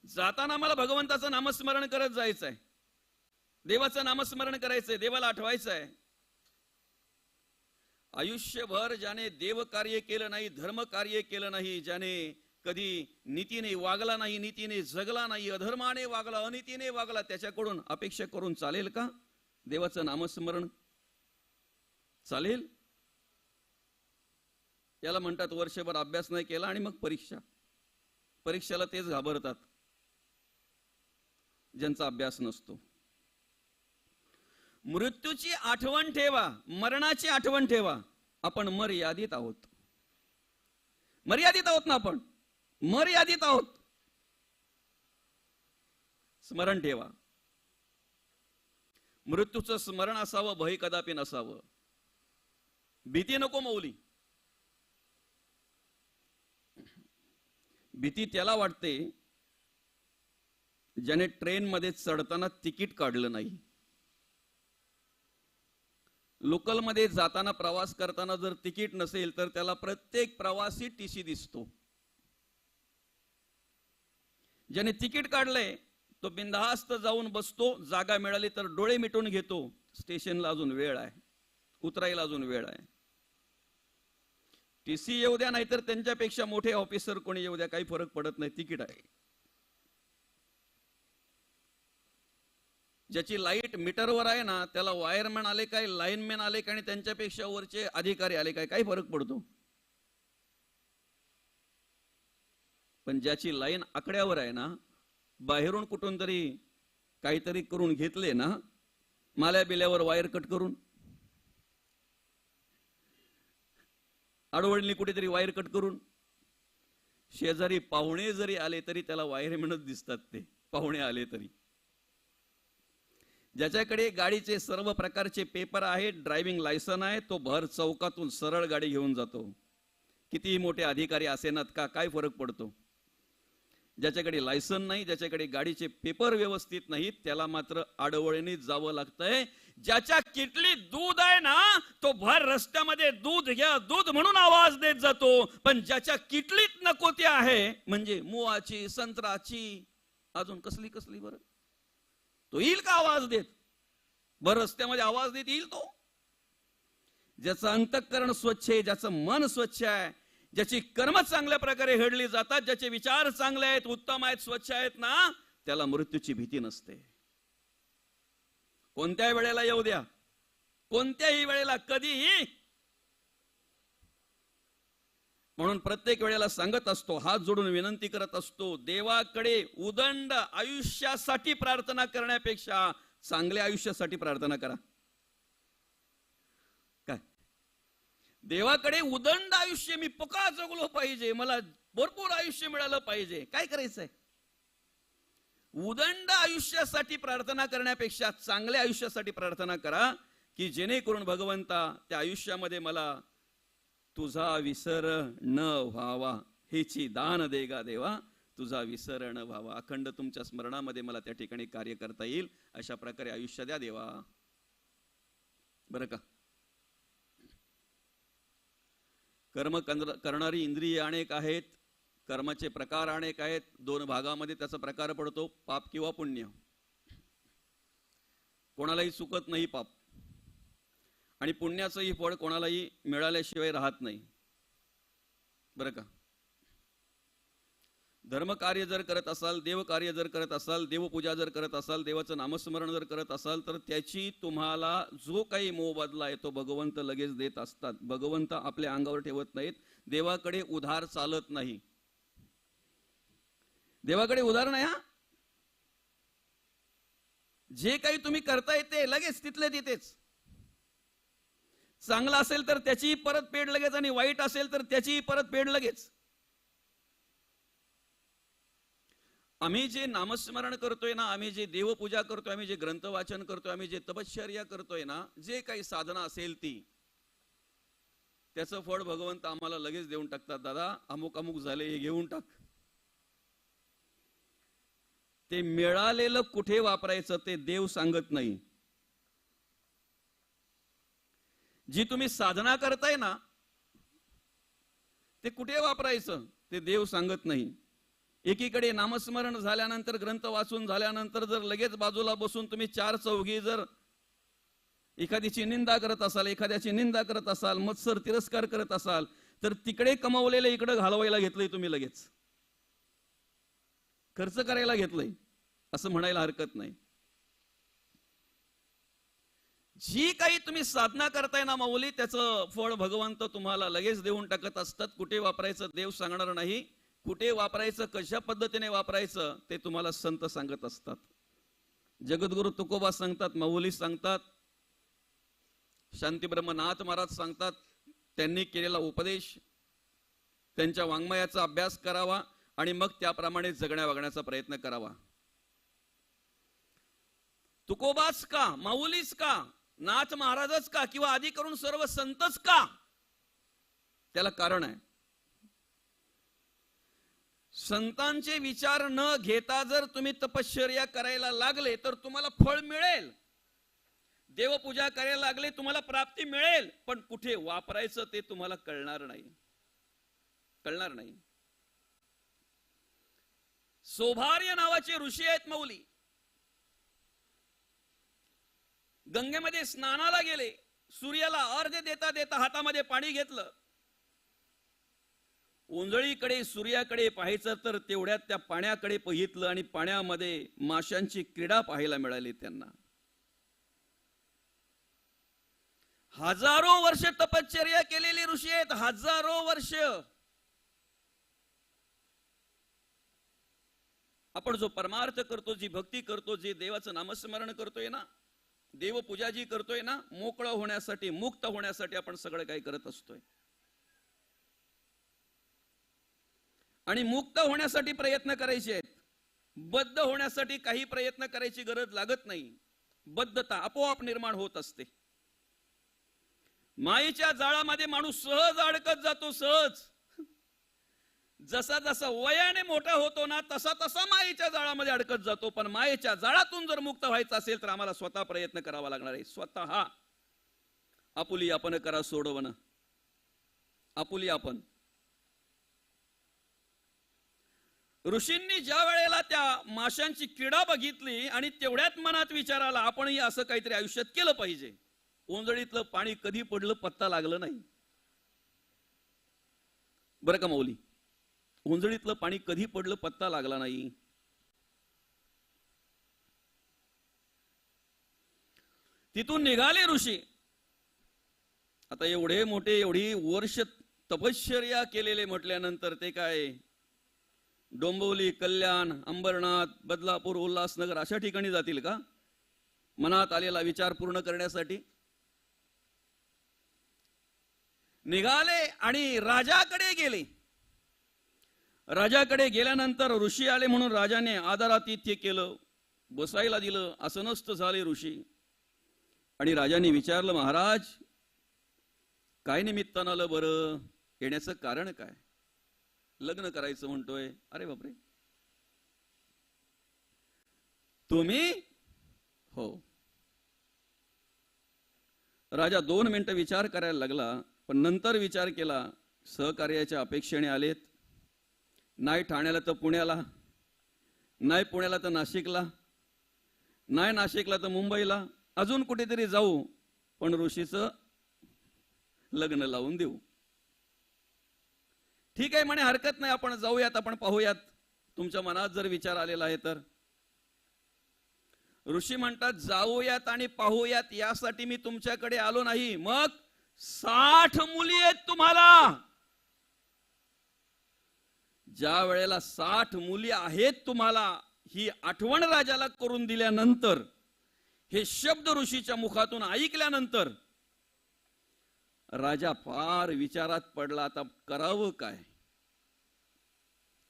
जाताना आम्हाला भगवंताचं नामस्मरण करत जायचं आहे, देवाचं नामस्मरण करायचंय, देवाला आठवायचं आहे. आयुष्यभर ज्याने देव कार्य केलं नाही, धर्म कार्य केलं नाही, ज्याने कधी नीतीने वागला नाही, नीतीने जगला नाही, अधर्माने वागला, अनितीने वागला, त्याच्याकडून अपेक्षा करून चालेल का देवाचं नामस्मरण? चालेल? याला म्हणतात वर्षभर अभ्यास नाही केला आणि मग परीक्षा. परीक्षेला तेच घाबरतात ज्यांचा अभ्यास नसतो. मृत्यूची आठवण ठेवा, मरणाची आठवण ठेवा. आपण मर्यादित आहोत. मर्यादित आहोत ना, आपण मर्यादित आहोत. स्मरण ठेवा. मृत्यूचं स्मरण असावं, भय कदापि नसावं. भीती नको मौली. भीती त्याला वाटते ज्याने ट्रेन मध्ये चढताना तिकीट काढलं नाही. लोकल मध्ये जाताना प्रवास करताना जर तिकीट नसेल तर त्याला प्रत्येक प्रवासी टीसी दिसतो. ज्याने तिकीट काढलंय तो बिनधास्त जाऊन बसतो, जागा मिळाली तर डोळे मिटून घेतो. स्टेशनला अजून वेळ आहे, उतरायला अजून वेळ आहे. टीसी येऊ द्या नाहीतर त्यांच्यापेक्षा मोठे ऑफिसर कोणी येऊ द्या, काही फरक पडत नाही, तिकीट आहे. ज्याची लाईट मीटरवर आहे ना त्याला वायरमॅन आले काय, लाईनमॅन आले काय आणि त्यांच्यापेक्षा वरचे अधिकारी आले काय, काही फरक पडतो? पण ज्याची लाईन आकड्यावर आहे ना, बाहेरून कुठून तरी काहीतरी करून घेतले ना, माल्या बिल्यावर वायर कट करून, आडवडली कुठेतरी वायर कट करून, शेजारी पाहुणे जरी आले तरी त्याला वायरमॅनच दिसतात. ते पाहुणे आले तरी. ज्याच्याकडे गाडीचे सर्व प्रकारचे पेपर आहेत, ड्रायव्हिंग लायसन आहे, तो भर चौकातून सरळ गाडी घेऊन जातो. कितीही मोठे अधिकारी असेनात का, काय फरक पडतो? ज्याच्याकडे लायसन नाही, ज्याच्याकडे गाडीचे पेपर व्यवस्थित नाहीत, त्याला मात्र आडवळीने जावं लागतंय. ज्याच्या किटलीत दूध आहे ना तो भर रस्त्यामध्ये दूध घ्या दूध म्हणून आवाज देत जातो. पण ज्याच्या किटलीत नको ते आहे, म्हणजे मुवाची, संत्राची, अजून कसली कसली, बरं तो येईल का आवाज देत? बरं रस्त्यामध्ये आवाज देत येईल तो? ज्याचं अंतःकरण स्वच्छ आहे, ज्याचं मन स्वच्छ आहे, ज्याची कर्म चांगल्या प्रकारे घडली जातात, ज्याचे विचार चांगले आहेत, उत्तम आहेत, स्वच्छ आहेत ना, त्याला मृत्यूची भीती नसते. कोणत्या वेळेला येऊ द्या, कोणत्याही वेळेला, कधीही. म्हणून प्रत्येक वेळेला सांगत असतो, हात जोडून विनंती करत असतो, देवाकडे उदंड आयुष्यासाठी प्रार्थना करण्यापेक्षा चांगल्या आयुष्यासाठी प्रार्थना करा. काय देवाकडे उदंड आयुष्य, मी पुका जगलो पाहिजे, मला भरपूर आयुष्य मिळालं पाहिजे, काय करायचंय? उदंड आयुष्यासाठी प्रार्थना करण्यापेक्षा चांगल्या आयुष्यासाठी प्रार्थना करा, की जेणेकरून भगवंता त्या आयुष्यामध्ये मला तुझा विसर न व्हावा, हेची दान देगा देवा, तुझा विसर न व्हावा. अखंड तुमच्या स्मरणामध्ये मला त्या ठिकाणी कार्य करता येईल, अशा प्रकारे आयुष्य द्या देवा. बरं का? कर्म करणारी इंद्रिय अनेक आहेत, कर्माचे प्रकार अनेक आहेत. दोन भागामध्ये त्याचा प्रकार पडतो, पाप किंवा पुण्य. कोणालाही चुकत नाही पाप, आणि पुण्याचंही फळ कोणालाही मिळाल्याशिवाय राहत नाही. बरं का? धर्मकार्य जर करत असाल, देवकार्य जर करत असाल, देवपूजा जर करत असाल, देवाचं नामस्मरण जर करत असाल, तर त्याची तुम्हाला जो काही मोबदला आहे तो भगवंत लगेच देत असतात. भगवंत आपल्या अंगावर ठेवत नाहीत. देवाकडे उधार चालत नाही. देवाकडे उधार नाही. हा, जे काही तुम्ही करताय ते लगेच तिथले तिथेच. चांगलं असेल तर त्याची परतफेड लगेच, आणि वाईट असेल तर त्याची परतफेड लगेच. आम्ही जे नामस्मरण करतोय ना, आम्ही जे देवपूजा करतोय, आम्ही जे ग्रंथ वाचन करतोय, आम्ही जे तपश्चर्या करतोय ना, जे काही साधना असेल ती, त्याचं फळ भगवंत आम्हाला लगेच देऊन टाकतात. दादा अमुक अमुक झाले, हे घेऊन टाक. ते मिळालेलं कुठे वापरायचं ते देव सांगत नाही. जी तुम्ही साधना करताय ना, ते कुठे वापरायचं ते देव सांगत नाही. एकीकडे नामस्मरण झाल्यानंतर, ग्रंथ वाचून झाल्यानंतर जर लगेच बाजूला बसून तुम्ही चार चौघी जर एखाद्याची निंदा करत असाल, एखाद्याची निंदा करत असाल, मत्सर तिरस्कार करत असाल, तर तिकडे कमवलेलं इकडे घालवायला घेतलंय तुम्ही, लगेच खर्च करायला घेतलंय असं म्हणायला हरकत नाही. जी काही तुम्ही साधना करताय ना माऊली, त्याचं फळ भगवंत तुम्हाला लगेच देऊन टाकत असतात. कुठे वापरायचं देव सांगणार नाही. कुठे वापरायचं, कशा पद्धतीने वापरायचं ते तुम्हाला संत सांगत असतात. जगद्गुरु तुकोबा सांगतात, माऊली सांगतात, शांती ब्रह्मनाथ महाराज सांगतात. त्यांनी केलेला उपदेश, त्यांच्या वाङ्मयाचा अभ्यास करावा आणि मग त्याप्रमाणे जगण्या वागण्याचा प्रयत्न करावा. तुकोबाच का, माऊलीच का, नाथ महाराजच का, किंवा आधी करून सर्व संतच का? त्याला कारण आहे. संतांचे विचार न घेता जर तुम्ही तपश्चर्या करायला लागले तर तुम्हाला फळ मिळेल. देवपूजा करायला लागले तुम्हाला प्राप्ती मिळेल, पण कुठे वापरायचं ते तुम्हाला कळणार नाही. कळणार नाही. सोभार्य नावाचे ऋषी आहेत माऊली. गंगेमध्ये स्नानाला गेले. सूर्याला अर्घ्य देता देता हातामध्ये पाणी घेतलं. ओंजळीकडे सूर्याकडे पाहायचं तर तेवढ्यात त्या पाण्याकडे बघितलं आणि पाण्यामध्ये माशांची क्रीडा पाहायला मिळाली त्यांना. हजारो वर्ष तपश्चर्या केलेली ऋषी आहेत. हजारो वर्ष. आपण जो परमार्थ करतो, जी भक्ती करतो, जे देवाचं नामस्मरण करतोय ना, देवपूजा जी करतोय ना, मोकळं होण्यासाठी, मुक्त होण्यासाठी आपण सगळं काही करत असतोय. आणि मुक्त होण्यासाठी प्रयत्न करायचे आहेत. बद्ध होण्यासाठी काही प्रयत्न करायची गरज लागत नाही. बद्धता आपोआप निर्माण होत असते. मायेच्या जाळामध्ये माणूस सहज अडकत जातो. सहज. जसा जसा वयाने मोठा होतो ना, तसा तसा मायेच्या जाळामध्ये अडकत जातो. पण मायेच्या जाळातून जर मुक्त व्हायचं असेल तर आम्हाला स्वतः प्रयत्न करावा लागणार आहे. स्वतः. आपुली आपण करा सोडवणं. आपुली आपण. ऋषींनी ज्या वेळेला त्या माशांची क्रीडा बघितली आणि तेवढ्यात मनात विचार आला, आपणही असं काहीतरी आयुष्यात केलं पाहिजे. ओंजळीतलं पाणी कधी पडलं पत्ता लागलं नाही. बरं का माऊली? ओंजळीतलं पाणी कधी पडलं पत्ता लागला नाही. तिथून निघाले ऋषी. आता एवढे मोठे, एवढी वर्ष तपश्चर्या केलेले म्हटल्यानंतर ते काय डोंबिवली, कल्याण, अंबरनाथ, बदलापूर, उल्हासनगर अशा ठिकाणी जातील का मनात आलेला विचार पूर्ण करण्यासाठी? निघाले आणि राजाकडे गेले. राजाकडे गेल्यानंतर ऋषी आले म्हणून राजाने आदरातिथ्य केलं, बसायला दिलं. आसनस्थ झाले ऋषी. आणि राजाने विचारलं, महाराज काय निमित्तानं आलं बरं? येण्याचं कारण काय? लग्न करायचं म्हणतोय. अरे बापरे, तुम्ही? हो. राजा 2 मिनिटं विचार करायला लागला, पण नंतर विचार केला, सहकार्याच्या अपेक्षेने आलेत. नाही ठाण्याला तर पुण्याला, नाही पुण्याला तर नाशिकला, नाही नाशिकला तर मुंबईला, अजून कुठेतरी जाऊ, पण ऋषीचं लग्न लावून देऊ. ठीक आहे म्हणे, हरकत नाही, आपण जाऊयात, आपण पाहूयात. तुमच्या मनात जर विचार आलेला आहे तर ऋषी म्हणतात जाऊयात आणि पाहूयात यासाठी मी तुमच्याकडे आलो नाही. मग 60 मुली आहेत तुम्हाला. ज्या वेळेला 60 मुली आहेत तुम्हाला ही आठवण राजाला करून दिल्यानंतर, हे शब्द ऋषीच्या मुखातून ऐकल्यानंतर राजा फार विचारात पडला. आता करावं काय?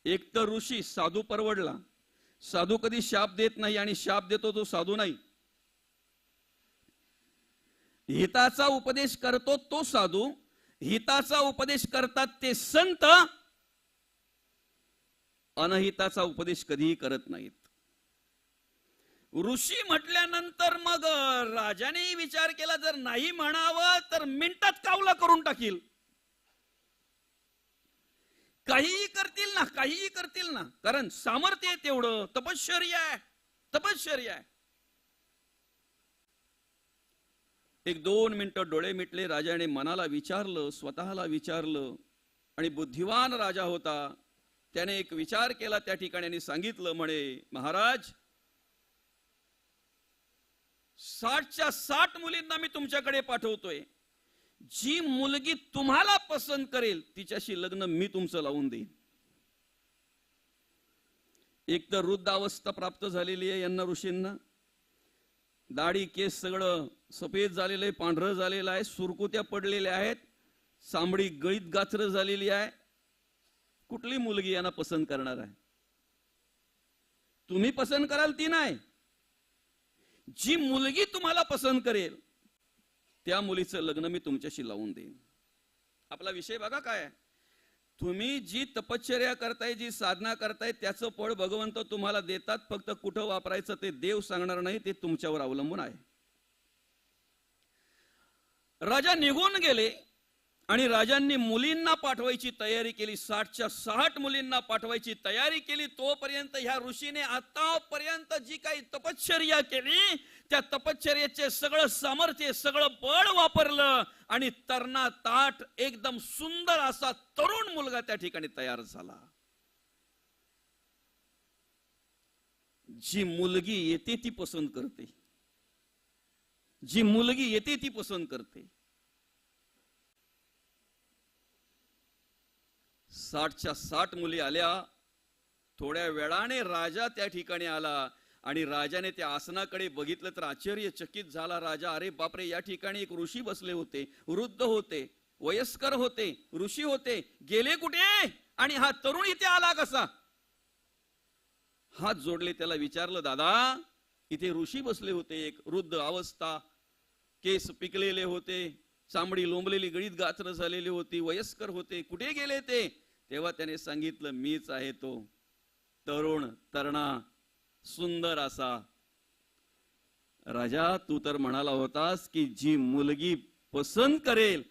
एक तर ऋषी साधू परवडला. साधू कधी शाप देत नाही आणि शाप देतो तो साधू नाही. हिताचा उपदेश करतो तो साधू, हिताचा उपदेश करतात ते संत, अनहिताचा उपदेश कधीही करत नाहीत. ऋषी म्हटल्यानंतर मग राजाने विचार केला, जर नाही म्हणावं तर मिनिटात कावला करून टाकील. काहीही करतील ना, काहीही करतील ना, कारण सामर्थ्य आहे तेवढं, तपश्चर्या आहे, तपश्चर्या आहे. 1-2 मिनिटं डोळे मिटले. राजाने मनाला विचारलं, स्वतःला विचारलं, आणि बुद्धिवान राजा होता. त्याने एक विचार केला त्या ठिकाणी सांगितलं, म्हणे महाराज 60च्या 60 मुलींना मी तुमच्याकडे पाठवतोय. जी मुलगी तुम्हाला पसंत करेल तिच्याशी लग्न मी तुमचं लावून देईन. एक तर वृद्धावस्था प्राप्त झालेली आहे यांना ऋषींना. दाढी केस सगळं सफेद झालेलं आहे, पांढरं झालेलं आहे, सुरकुत्या पडलेल्या आहेत, चामडी गळीत गाचर झालेली आहे. कुठली मुलगी यांना पसंत करणार आहे? तुम्ही पसंत कराल ती नाही. जी मुलगी तुम्हाला पसंत करेल त्या मुलीचं लग्न मी तुमच्याशी लावून देईन. आपला विषय बघा काय आहे. तुम्ही जी तपश्चर्या करताय, जी साधना करताय, त्याचं फळ भगवंत तुम्हाला देतात. फक्त कुठं वापरायचं ते देव सांगणार नाही, ते तुमच्यावर अवलंबून आहे. राजा निघून गेले आणि राजांनी मुलींना पाठवायची तयारी केली. 60च्या 60 मुलींना पाठवायची तयारी केली. तोपर्यंत ह्या ऋषीने आतापर्यंत जी काही तपश्चर्या केली त्या तपश्चर्याचे सगळं सामर्थ्य, सगळं बळ वापरलं आणि तरणा ताठ एकदम सुंदर असा तरुण मुलगा त्या ठिकाणी तयार झाला. जी मुलगी येते ती पसंत करते, जी मुलगी येते ती पसंत करते. 60च्या 60 मुली आल्या. थोड्या वेळाने राजा त्या ठिकाणी आला आणि राजाने त्या आसनाकडे बघितलं तर आश्चर्यचकित झाला राजा. अरे बापरे, या ठिकाणी एक ऋषी बसले होते, वृद्ध होते, वयस्कर होते, ऋषी होते, गेले कुठे आणि हा तरुण इथे आला कसा? हात जोडले, त्याला विचारलं, दादा इथे ऋषी बसले होते, एक वृद्ध अवस्था, केस पिकलेले होते, चामडी लोंबलेली, गळीत गात्र झालेली होती, वयस्कर होते, कुठे गेले ते? तेव्हा त्याने सांगितलं, मीच आहे तो तरुण तरणा सुंदर असा. राजा, तू तर म्हणाला होतास की जी मुलगी पसंत करेल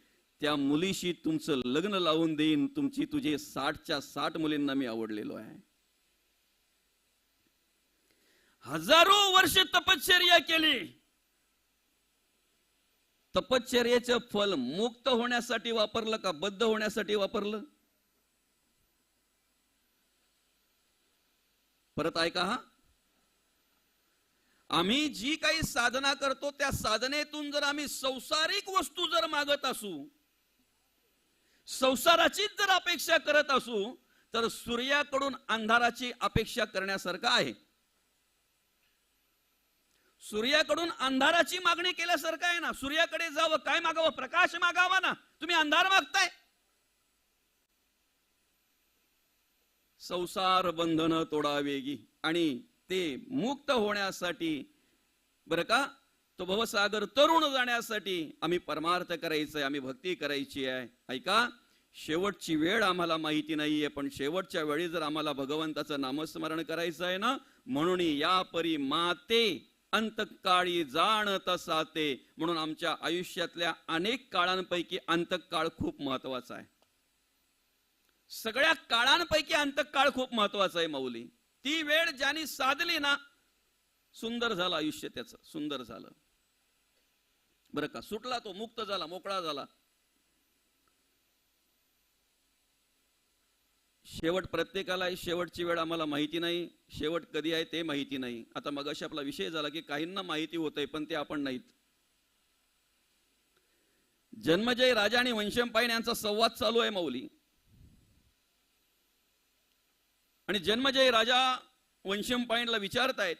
त्या मुलीशी तुमचं लग्न लावून देईन. तुझे 60च्या 60 मुलींना मी आवडलेलो आहे. हजारो वर्ष तपश्चर्या केली. तपश्चर्याचं फल मुक्त होण्यासाठी वापरलं का बद्ध होण्यासाठी वापरलं? परत ऐका हा. आम्ही जी काही साधना करतो त्या साधनेतून जर आम्ही संसारिक वस्तू जर मागत असू, संसाराचीच जर अपेक्षा करत असू, तर सूर्याकडून अंधाराची अपेक्षा करण्यासारखं आहे. सूर्याकडून अंधाराची मागणी केल्यासारखं आहे ना. सूर्याकडे जावं, काय मागावं? प्रकाश मागावा ना. तुम्ही अंधार मागताय. संसार बंधन तोडावेगी आणि ते मुक्त होण्यासाठी बरं का, तो भवसागर तरुण जाण्यासाठी आम्ही परमार्थ करायचंय, आम्ही भक्ती करायची आहे. ऐका, शेवटची वेळ आम्हाला माहिती नाहीये, पण शेवटच्या वेळी जर आम्हाला भगवंताचं नामस्मरण करायचं आहे ना, म्हणून या परी माते अंतकाळी जाणत साते. म्हणून आमच्या आयुष्यातल्या अनेक काळांपैकी अंतकाळ खूप महत्वाचा आहे. सगळ्या काळांपैकी अंतकाळ खूप महत्वाचा आहे माऊली. ती वेळ ज्याने साधली ना, सुंदर झालं आयुष्य, त्याचं सुंदर झालं बरं का. सुटला तो, मुक्त झाला, मोकळा झाला. शेवट प्रत्येकाला आहे, शेवटची वेळ आम्हाला माहिती नाही, शेवट कधी आहे ते माहिती नाही. आता मगाशी आपला विषय झाला की काहींना माहिती होतंय पण ते आपण नाहीत. जन्मजय राजा आणि वंशमपायन यांचा संवाद चालू आहे माऊली. आणि जन्मजय राजा वंशमपायनला विचारतायत,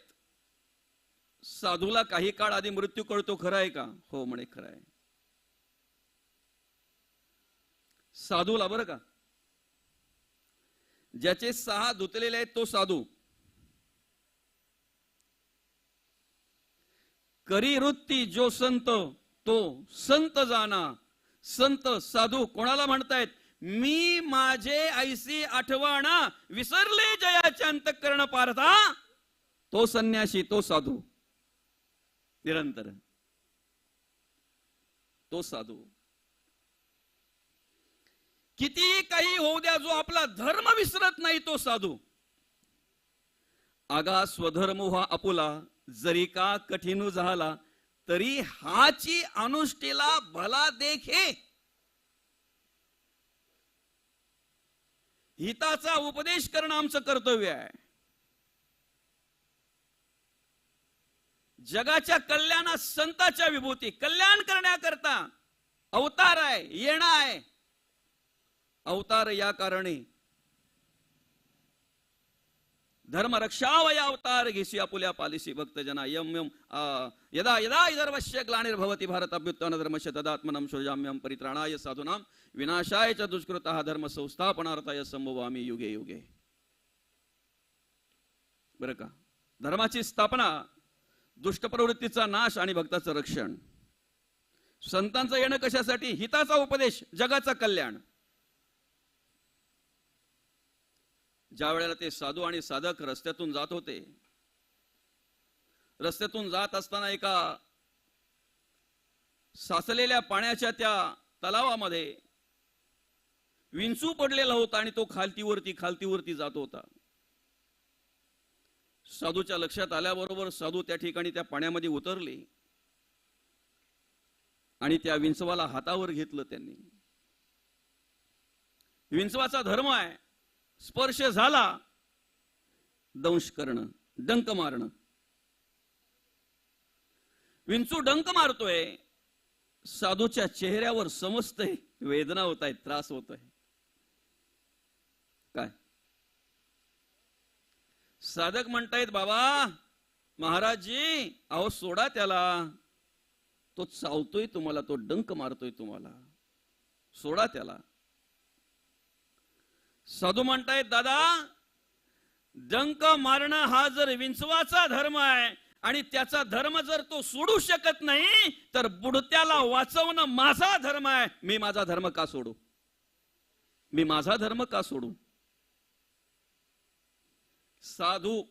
साधूला काही काळ आधी मृत्यू कळतो, खरं आहे का? हो म्हणे, खरं आहे. साधूला बरं का, ज्याचे 6 धुतलेले आहेत तो साधू. करी वृत्ती जो संत तो संत जाना. संत साधू कोणाला म्हणतायत? मी माझे ऐसी आठवणा विसरले जयाचे अंतःकरण पारथा, तो संन्यासी, तो साधू. निरंतर तो साधू. किती काही होऊ द्या, जो आपला धर्म विसरत नाही तो साधू. आगा स्वधर्म हा आपुला, जरी का कठीण झाला तरी हाची अनुष्ठेला भला देखे. हिताचा उपदेश करणं आमचं कर्तव्य आहे. जगाच्या कल्याणात संताच्या विभूती कल्याण करण्याकरता अवतार आहे, येणं आहे. अवतार या कारणे धर्म रक्षावया अवतार घेसी आपुल्या पालिसी भक्तजना. यम यम यदा यदा इदर्वश्य ग्लानिर्भवति भारत अभ्युत्थान धर्मस्य तदात्मनं सृजाम्यहं परित्राणाय साधूनां विनाशाय च दुष्कृतः धर्म संस्थापनार्थाय संभवामि युगे युगे. बरं का, धर्माची स्थापना, दुष्ट प्रवृत्तीचा नाश आणि भक्ताचं रक्षण. संतांचं येणं कशासाठी? हिताचा उपदेश, जगाचं कल्याण. ज्या वेळेला ते साधू आणि साधक रस्त्यातून जात होते, रस्त्यातून जात असताना एका साचलेल्या पाण्याच्या त्या तलावामध्ये विंचू पडलेला होता आणि तो खालतीवरती जात होता. साधूच्या लक्षात आल्याबरोबर साधू त्या ठिकाणी त्या पाण्यामध्ये उतरले आणि त्या विंचवाला हातावर घेतलं त्यांनी. विंचवाचा धर्म आहे, स्पर्श झाला दंश करणं, डंक मारणं. विंचू डंक मारतोय, साधूच्या चेहऱ्यावर समजतंय वेदना होत आहेत, त्रास होतोय. काय साधक म्हणतायत, बाबा महाराजजी अहो सोडा त्याला, तो चावतोय तुम्हाला, तो डंक मारतोय तुम्हाला, सोडा त्याला. साधू म्हणतायत, दादा डंक मारणं हा जर विंचवाचा धर्म आहे आणि त्याचा धर्म जर तो सोडू शकत नाही तर बुडत्याला वाचवणं माझा धर्म आहे. मी माझा धर्म का सोडू? मी माझा धर्म का सोडू? साधू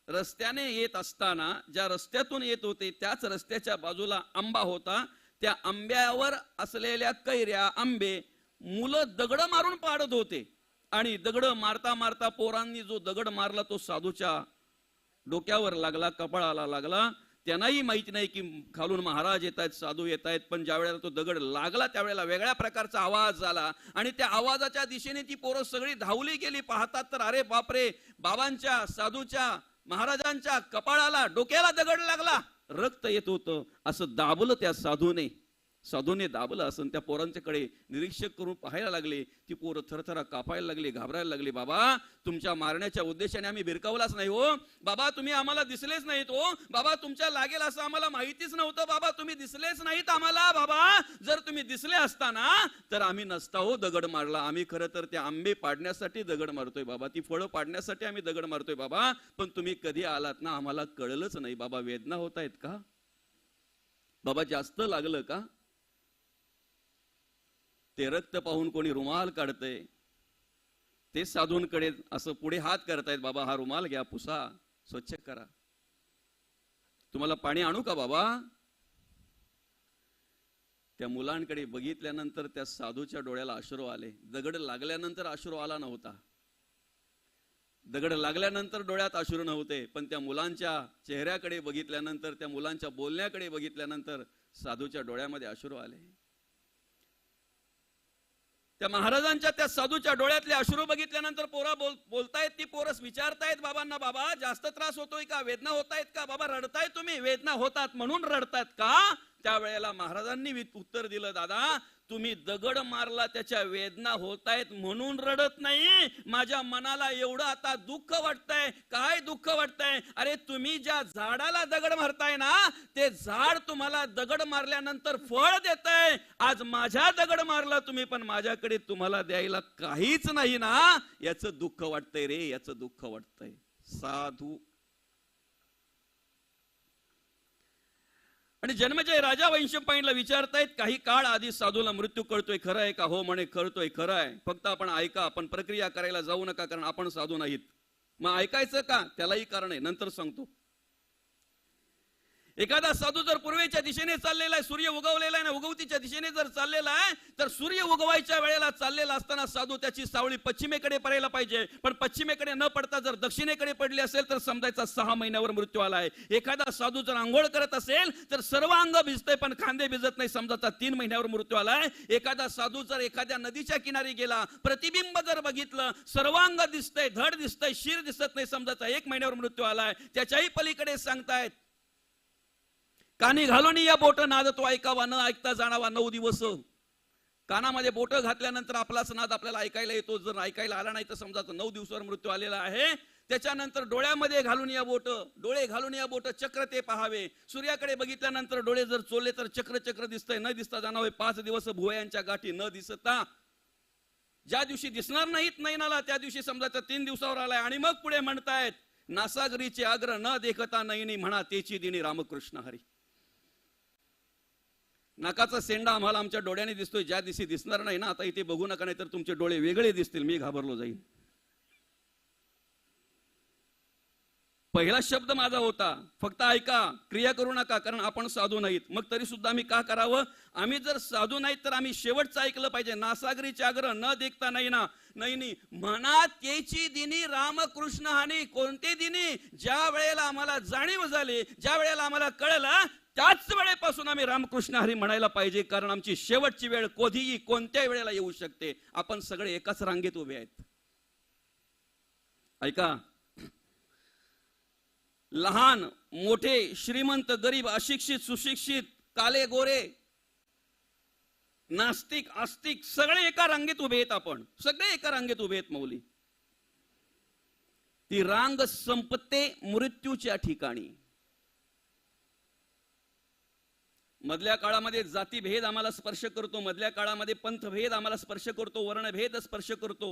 रस्त्याने येत असताना, ज्या रस्त्यातून येत होते त्याच रस्त्याच्या बाजूला आंबा होता. त्या आंब्यावर असलेल्या कैऱ्या, आंबे मुलं दगड मारून पाडत होते आणि दगड मारता मारता पोरांनी जो दगड मारला तो साधूच्या डोक्यावर लागला, कपाळाला लागला. त्यांनाही माहिती नाही की खालून महाराज येत आहेत, साधू येत आहेत. पण ज्या वेळेला तो दगड लागला त्यावेळेला वेगळ्या प्रकारचा आवाज झाला आणि त्या आवाजाच्या दिशेने ती पोरं सगळी धावली गेली. पाहतात तर अरे बापरे, बाबांच्या, साधूच्या, महाराजांच्या कपाळाला, डोक्याला दगड लागला, रक्त येत होतं. असं दाबलं त्या साधूने दाबलं असं. त्या पोरांच्याकडे निरीक्षक करून पाहायला लागले. ती पोरं थरथरा कापायला लागली, घाबरायला लागली. बाबा तुमच्या मारण्याच्या उद्देशाने आम्ही भिरकावलाच नाही हो बाबा, तुम्ही आम्हाला दिसलेच नाहीत हो बाबा, तुमच्या लागेल असं आम्हाला माहितीच नव्हतं बाबा, तुम्ही दिसलेच नाहीत आम्हाला बाबा. जर तुम्ही दिसले असताना तर आम्ही नसता हो दगड मारला. आम्ही खरं तर ते आंबे पाडण्यासाठी दगड मारतोय बाबा, ती फळं पाडण्यासाठी आम्ही दगड मारतोय बाबा. पण तुम्ही कधी आलात ना आम्हाला कळलंच नाही बाबा. वेदना होत आहेत का बाबा? जास्त लागलं का? ते रक्त पाहून कोणी रुमाल काढतंय, ते साधूंकडे असं पुढे हात करतायत, बाबा हा रुमाल घ्या, पुसा, स्वच्छ करा. तुम्हाला पाणी आणू का बाबा? त्या मुलांकडे बघितल्यानंतर त्या साधूच्या डोळ्याला अश्रू आले. दगड लागल्यानंतर अश्रू आला नव्हता, दगड लागल्यानंतर डोळ्यात अश्रू नव्हते, पण त्या मुलांच्या चेहऱ्याकडे बघितल्यानंतर, त्या मुलांच्या बोलण्याकडे बघितल्यानंतर साधूच्या डोळ्यामध्ये अश्रू आले. त्या महाराजांच्या त्या साधूच्या डोळ्यातले अश्रू बघितल्यानंतर पोरा बोलतायत, ती पोरस विचारतायत बाबांना, बाबा जास्त त्रास होतोय का, वेदना होतायत का, बाबा रडताय तुम्ही, वेदना होतात म्हणून रडतात का? त्यावेळेला महाराजांनी उत्तर दिलं, दादा तुम्ही दगड मारला त्याच्या वेदना होतायत म्हणून रडत नाही, माझ्या मनाला एवढं आता दुःख वाटतंय. काय दुःख वाटतंय? अरे तुम्ही ज्या झाडाला दगड मारताय ना, ते झाड तुम्हाला दगड मारल्यानंतर फळ देतंय. आज माझ्या दगड मारला तुम्ही, पण माझ्याकडे तुम्हाला द्यायला काहीच नाही ना, याचं दुःख वाटतंय रे, याचं दुःख वाटतंय. साधू आणि जन्मजय राजा वैशंपायनला विचारतायत, काही काळ आधी साधूला मृत्यू कळतोय, खरं आहे का? हो म्हणे, कळतोय, खरं आहे, फक्त आपण ऐका, आपण प्रक्रिया करायला जाऊ नका, कारण आपण साधू नाहीत. मग ऐकायचं का? त्यालाही कारण आहे, नंतर सांगतो. एखादा साधू जर पूर्वेच्या दिशेने चाललेला आहे, सूर्य उगवलेला आहे ना, उगवतीच्या दिशेने जर चाललेला आहे, तर सूर्य उगवायच्या वेळेला चाललेला असताना साधू त्याची सावळी पश्चिमेकडे पडायला पाहिजे, पण पश्चिमेकडे न पडता जर दक्षिणेकडे पडली असेल तर समजायचा 6 महिन्यावर मृत्यू आलाय. एखादा साधू जर आंघोळ करत असेल तर सर्व अंग भिजतंय पण खांदे भिजत नाही, समजायचा 3 महिन्यावर मृत्यू आलाय. एखादा साधू जर एखाद्या नदीच्या किनारी गेला, प्रतिबिंब जर बघितलं, सर्वांग दिसतंय, धड दिसतंय, शिर दिसत नाही, समजायचा 1 महिन्यावर मृत्यू आलाय. त्याच्याही पलीकडे सांगतायत, कानी घालून या बोट नाद तो ऐकावा, न ऐकता जाणावा 9 दिवस. कानामध्ये बोट घातल्यानंतर आपलाच नाद आपल्याला ऐकायला येतो, जर ऐकायला आला नाही तर समजा 9 दिवसावर मृत्यू आलेला आहे. त्याच्यानंतर डोळ्यामध्ये घालून या बोट, डोळे घालून या बोट, चक्र ते पाहावे. सूर्याकडे बघितल्यानंतर डोळे जर चोरले तर चक्र चक्र दिसतंय, न दिसता जाणावे 5 दिवस भुवयांच्या गाठी न दिसता. ज्या दिवशी दिसणार नाहीत नैनाला त्या दिवशी समजायचं 3 दिवसावर आलाय. आणि मग पुढे म्हणतायत, नासागरीचे आग्रह न देखता नैनी म्हणा तेची दिनी रामकृष्ण हरी. नाकाचा सेंडा आम्हाला आमच्या डोळ्याने दिसतोय, ज्या दिवशी दिसणार नाही ना, आता इथे बघू नका, नाही तर तुमचे डोळे वेगळे दिसतील, मी घाबरलो जाईन. पहिला शब्द माझा होता, फक्त ऐका, क्रिया करू नका, कारण आपण साधू नाहीत. मग तरी सुद्धा आम्ही का करावं? आम्ही जर साधू नाहीत तर आम्ही शेवटचं ऐकलं पाहिजे. नासागरीचे आग्रह न देखता नाही ना, नाही म्हणा तेची दिनी रामकृष्ण हानी. कोणते दिनी? ज्या वेळेला आम्हाला जाणीव झाली, ज्या वेळेला आम्हाला कळलं, त्याच वेळेपासून आम्ही रामकृष्ण हरी म्हणायला पाहिजे, कारण आमची शेवटची वेळ कधीही कोणत्याही वेळेला येऊ शकते. आपण सगळे एकाच रांगेत उभे आहेत. ऐका, लहान मोठे, श्रीमंत गरीब, अशिक्षित सुशिक्षित, काले गोरे, नास्तिक आस्तिक, सगळे एका रांगेत उभे आहेत. आपण सगळे एका रांगेत उभे आहेत माऊली. ती रांग संपते मृत्यूच्या ठिकाणी. मधल्या काळामध्ये जातीभेद आम्हाला स्पर्श करतो, मधल्या काळामध्ये पंथभेद आम्हाला स्पर्श करतो, वर्णभेद स्पर्श करतो,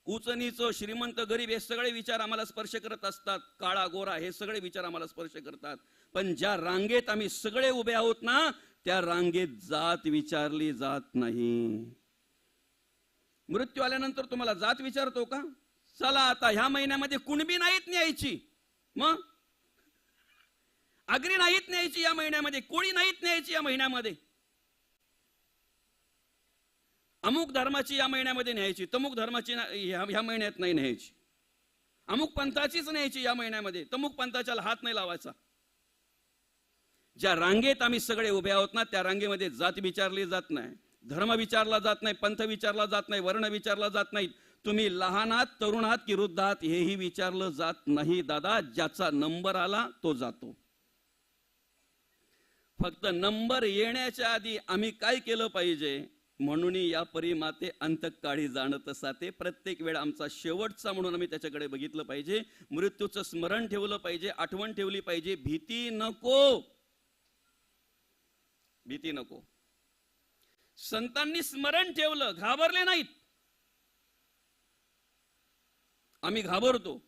उच नीच, श्रीमंत गरीब हे सगळे विचार आम्हाला स्पर्श करत असतात, काळा गोरा हे सगळे विचार आम्हाला स्पर्श करतात. पण ज्या रांगेत आम्ही सगळे उभे आहोत ना, त्या रांगेत जात विचारली जात नाही. मृत्यू आल्यानंतर तुम्हाला जात विचारतो का? चला आता ह्या महिन्यामध्ये कुणबी नाहीत न्यायची, मग आगरी नाहीत न्यायची या महिन्यामध्ये, कोळी नाहीत न्यायची या महिन्यामध्ये, अमुक धर्माची या महिन्यामध्ये न्यायची, तमुक धर्माची ह्या महिन्यात नाही न्यायची, अमुक पंथाचीच न्यायची या महिन्यामध्ये, तमुक पंथाच्याला हात नाही लावायचा. ज्या रांगेत आम्ही सगळे उभे आहोत ना, त्या रांगेमध्ये जात विचारली जात नाही, धर्म विचारला जात नाही, पंथ विचारला जात नाही, वर्ण विचारला जात नाही. तुम्ही लहान आहात, तरुण आहात की वृद्ध आहात हेही विचारलं जात नाही. दादा, ज्याचा नंबर आला तो जातो. फक्त नंबर येण्याच्या आधी आम्ही काय केलं पाहिजे? म्हणून या परी माते अंतकाळी जाणत साते. प्रत्येक वेळ आमचा शेवटचा म्हणून आम्ही त्याच्याकडे बघितलं पाहिजे, मृत्यूचं स्मरण ठेवलं पाहिजे, आठवण ठेवली पाहिजे. भीती नको, भीती नको. संतांनी स्मरण ठेवलं, घाबरले नाहीत. आम्ही घाबरतो,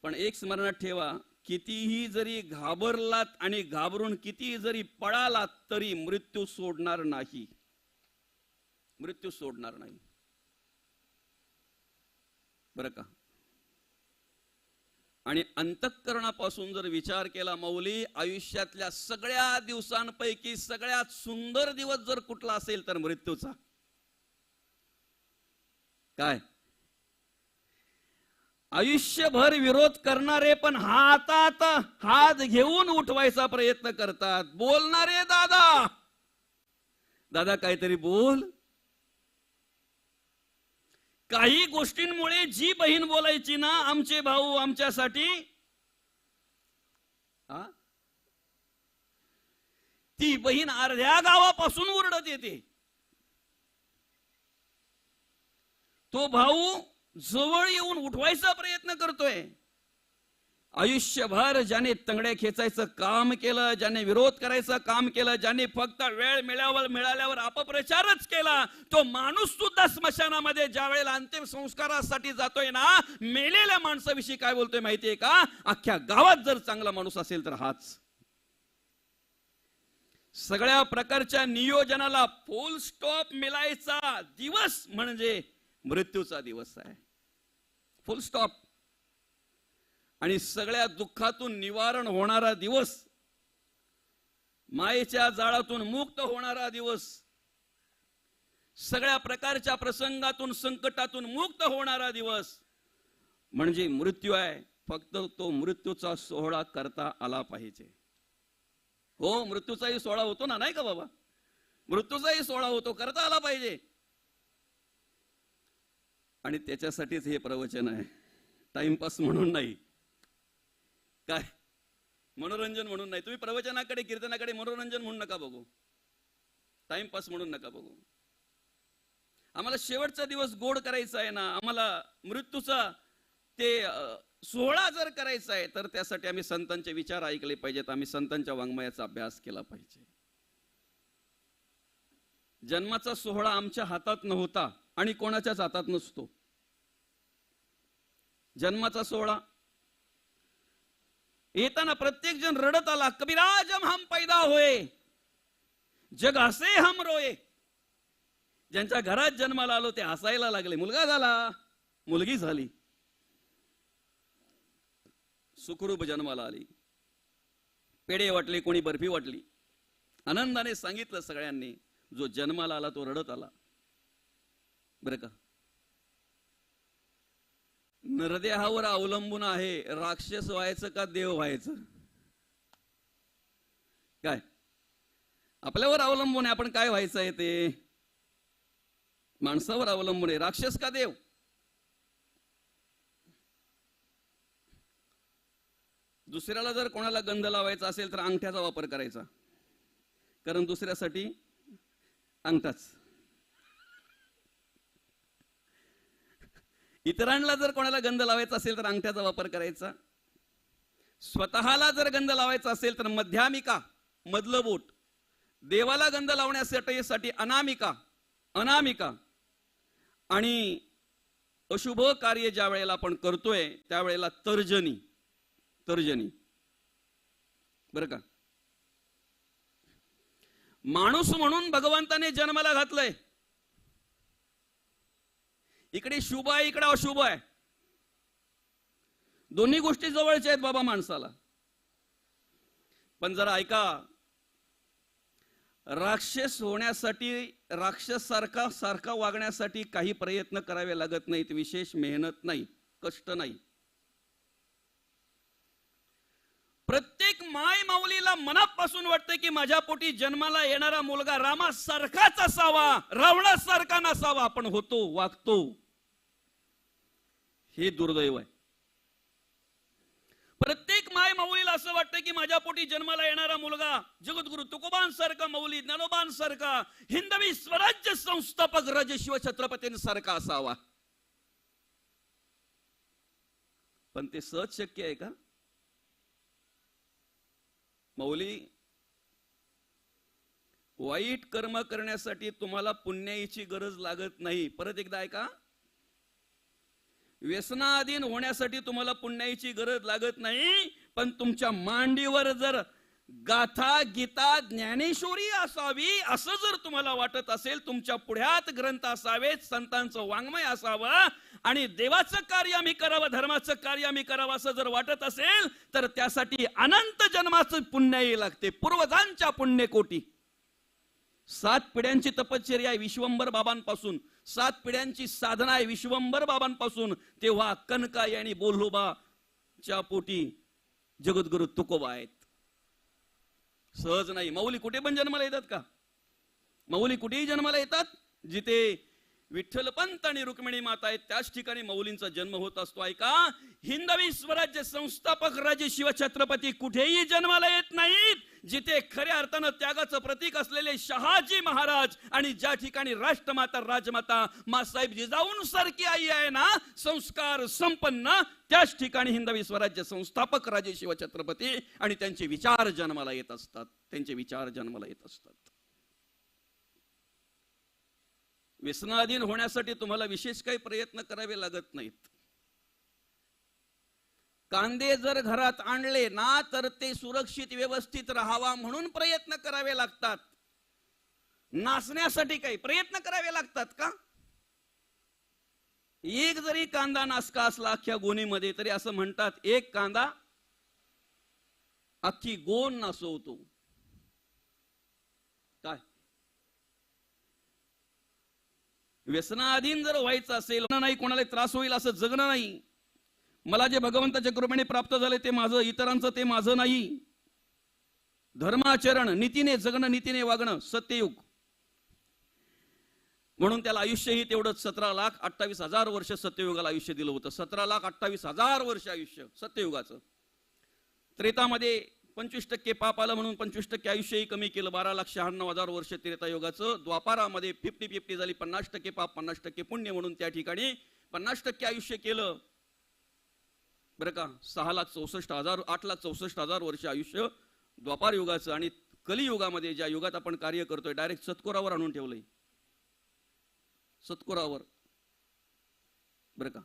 पण एक स्मरणात ठेवा, कितीही जरी घाबरलात आणि घाबरून कितीही जरी पळालात तरी मृत्यू सोडणार नाही, मृत्यू सोडणार नाही, बरं का? आणि अंतःकरणापासून जर विचार केला माऊली, आयुष्यातल्या सगळ्या दिवसांपैकी सगळ्यात सुंदर दिवस जर कुठला असेल तर मृत्यूचा. काय? आयुष्यभर विरोध करणारे पण हातात हात घेऊन उठवायचा प्रयत्न करतात. बोलणारे दादा, दादा काहीतरी बोल, काही गोष्टींमुळे जी बहीण बोलायची ना आमचे भाऊ आमच्यासाठी, ती बहीण अर्ध्या गावापासून ओरडत येते. तो भाऊ जवळ येऊन उठवायचा प्रयत्न करतोय. आयुष्यभर ज्याने तंगड्या खेचायचं काम केलं, ज्याने विरोध करायचं काम केलं, ज्याने फक्त वेळ मिळाल्यावर अपप्रचारच केला, तो माणूस सुद्धा स्मशानामध्ये ज्या वेळेला अंतिम संस्कारासाठी जातोय ना, मेलेल्या माणसाविषयी काय बोलतोय माहितीये का? अख्ख्या गावात जर चांगला माणूस असेल तर हाच. सगळ्या प्रकारच्या नियोजनाला फुल स्टॉप मिळायचा दिवस म्हणजे मृत्यूचा दिवस आहे. फुल स्टॉप. आणि सगळ्या दुःखातून निवारण होणारा दिवस, मायेच्या जाळातून मुक्त होणारा दिवस, सगळ्या प्रकारच्या प्रसंगातून संकटातून मुक्त होणारा दिवस म्हणजे मृत्यू आहे. फक्त तो मृत्यूचा सोहळा करता आला पाहिजे. हो, मृत्यूचाही सोहळा होतो ना, नाही का बाबा? मृत्यूचाही सोहळा होतो, करता आला पाहिजे. आणि त्याच्यासाठीच हे प्रवचन आहे, टाइमपास म्हणून नाही. काय मनोरंजन म्हणून नाही. तुम्ही प्रवचनाकडे कीर्तनाकडे मनोरंजन म्हणून नका बघू, टाइमपास म्हणून नका बघू. आम्हाला शेवटचा दिवस गोड करायचा आहे ना, आम्हाला मृत्यूचा ते सोहळा जर करायचा आहे तर त्यासाठी आम्ही संतांचे विचार ऐकले पाहिजेत, आम्ही संतांच्या वाङ्मयाचा अभ्यास केला पाहिजे. जन्माचा सोहळा आमच्या हातात नव्हता आणि कोणाच्याच हातात नसतो. जन्माचा सोहळा येताना प्रत्येक जण रडत आला, कबीरा जब हम पैदा होए जग हसे हम रोए. ज्यांच्या घरात जन्माला आलो ते हसायला लागले. मुलगा झाला, मुलगी झाली, सुखरूप जन्माला आली, पेढे वाटले, कोणी बर्फी वाटली. आनंदाने सांगितलं सगळ्यांनी, जो जन्माला आला तो रडत आला. बरं का? नरदेहावर अवलंबून आहे राक्षस व्हायचं का देव व्हायचं. काय आपल्यावर अवलंबून आहे, आपण काय व्हायचं आहे ते माणसावर अवलंबून आहे. राक्षस का देव? दुसऱ्याला जर कोणाला गंध लावायचा असेल तर अंगठ्याचा वापर करायचा, कारण दुसऱ्यासाठी अंगठाच. इतरांना जर कोणाला गंध लावायचा असेल तर अंगठ्याचा वापर करायचा. स्वतःला जर गंध लावायचा असेल तर मध्यामिका, मधलं बोट. देवाला गंध लावण्यासाठी अनामिका, अनामिका. आणि अशुभ कार्य ज्या वेळेला आपण करतोय त्यावेळेला तर्जनी, तर्जनी. बरं का? माणूस म्हणून भगवंताने जन्माला घातलंय. इकडे शुभ आहे, इकडे अशुभ आहे. दोन्ही गोष्टी जवळच्या आहेत बाबा माणसाला. पण जरा ऐका, राक्षस होण्यासाठी, राक्षस सारखा वागण्यासाठी काही प्रयत्न करावे लागत नाहीत, विशेष मेहनत नाही, कष्ट नाही. प्रत्येक माय माऊलीला मनापासून वाटतं की माझ्या पोटी जन्माला येणारा मुलगा रामासारखाच असावा, रावणासारखा नसावा. आपण होतो, वागतो, हे दुर्दैव आहे. प्रत्येक माय माऊलीला असं वाटतं की माझ्या पोटी जन्माला येणारा मुलगा जगद्गुरु तुकोबांसारखा, मौली ज्ञानोबांसारखा, हिंदवी स्वराज्य संस्थापक राजशिव छत्रपतींसारखा असावा. पण ते सहज शक्य आहे का? मौली, वाईट कर्म करण्यासाठी तुम्हाला पुण्याईची गरज लागत नाही. परत एकदा ऐका, व्यसनाधीन होण्यासाठी तुम्हाला पुण्याईची गरज लागत नाही. पण तुमच्या मांडीवर जर गाथा, गीता, ज्ञानेश्वरी असावी असं जर तुम्हाला वाटत असेल, तुमच्या पुढ्यात ग्रंथ असावेत, संतांचं वाङ्मय असावं आणि देवाचं कार्य आम्ही करावं, धर्माचं कार्य आम्ही करावं असं जर वाटत असेल तर त्यासाठी अनंत जन्माचं पुण्याई लागते, पूर्वजांच्या पुण्यकोटी. 7 पिढ्यांची तपश्चर्या आहे विश्वंभर बाबांपासून, 7 पिढ्यांची साधना आहे विश्वंभर बाबांपासून. तेव्हा कनकाई आणि बोल्होबाच्या पोटी जगद्गुरु तुकोबा आहेत. सहज नाही. माऊली कुठे पण जन्माला येतात का? माऊली कुठेही जन्माला येतात जिथे विठ्ठलपंत आणि रुक्मिणी माता आहेत, त्याच ठिकाणी माऊलींचा जन्म होत असतो. ऐका, हिंदवी स्वराज्य संस्थापक राजे शिवछत्रपती कुठेही जन्माला येत नाहीत जिथे खऱ्या अर्थानं त्यागाचं प्रतीक असलेले शहाजी महाराज आणि ज्या ठिकाणी राष्ट्रमाता राजमाता मासाहेब जिजाऊंसारखी आई आहे ना, संस्कार संपन्न, त्याच ठिकाणी हिंदवी स्वराज्य संस्थापक राजे शिवछत्रपती आणि त्यांचे विचार जन्माला येत असतात. त्यांचे विचार जन्माला येत असतात. व्यसनाधीन होण्यासाठी तुम्हाला विशेष काही प्रयत्न करावे लागत नाहीत. कांदे जर घरात आणले ना तर ते सुरक्षित व्यवस्थित राहावा म्हणून प्रयत्न करावे लागतात. नासण्यासाठी काही प्रयत्न करावे लागतात का? एक जरी कांदा नासका असला अख्ख्या गोणीमध्ये तरी असं म्हणतात एक कांदा अख्खी गोण नासवतो. काय व्यसनाधीन जर व्हायचं असेल नाही, कोणाला त्रास होईल असं जगणं नाही. मला जे भगवंताच्या कृपेने प्राप्त झाले ते माझं, इतरांचं ते माझं नाही. धर्माचरण, नीतीने जगणं, नीतीने वागणं, सत्ययुग. म्हणून त्याला आयुष्यही तेवढंच 17,28,000 वर्ष सत्ययुगाला आयुष्य दिलं होतं. 17,28,000 वर्ष आयुष्य सत्ययुगाचं. त्रेतामध्ये 25% पाप आलं म्हणून 25% आयुष्यही कमी केलं, 12,96,000 वर्ष त्रेतायुगाचं. द्वापारामध्ये 50-50 झाली, 50% पाप 50% पुण्य म्हणून त्या ठिकाणी 50% आयुष्य केलं बरं का. 6,64,000 8,64,000 वर्ष आयुष्य द्वापार युगाचं. आणि कलियुगामध्ये ज्या युगात आपण कार्य करतोय डायरेक्ट सत्कोरावर आणून ठेवलंय, सत्कोरावर बरं का.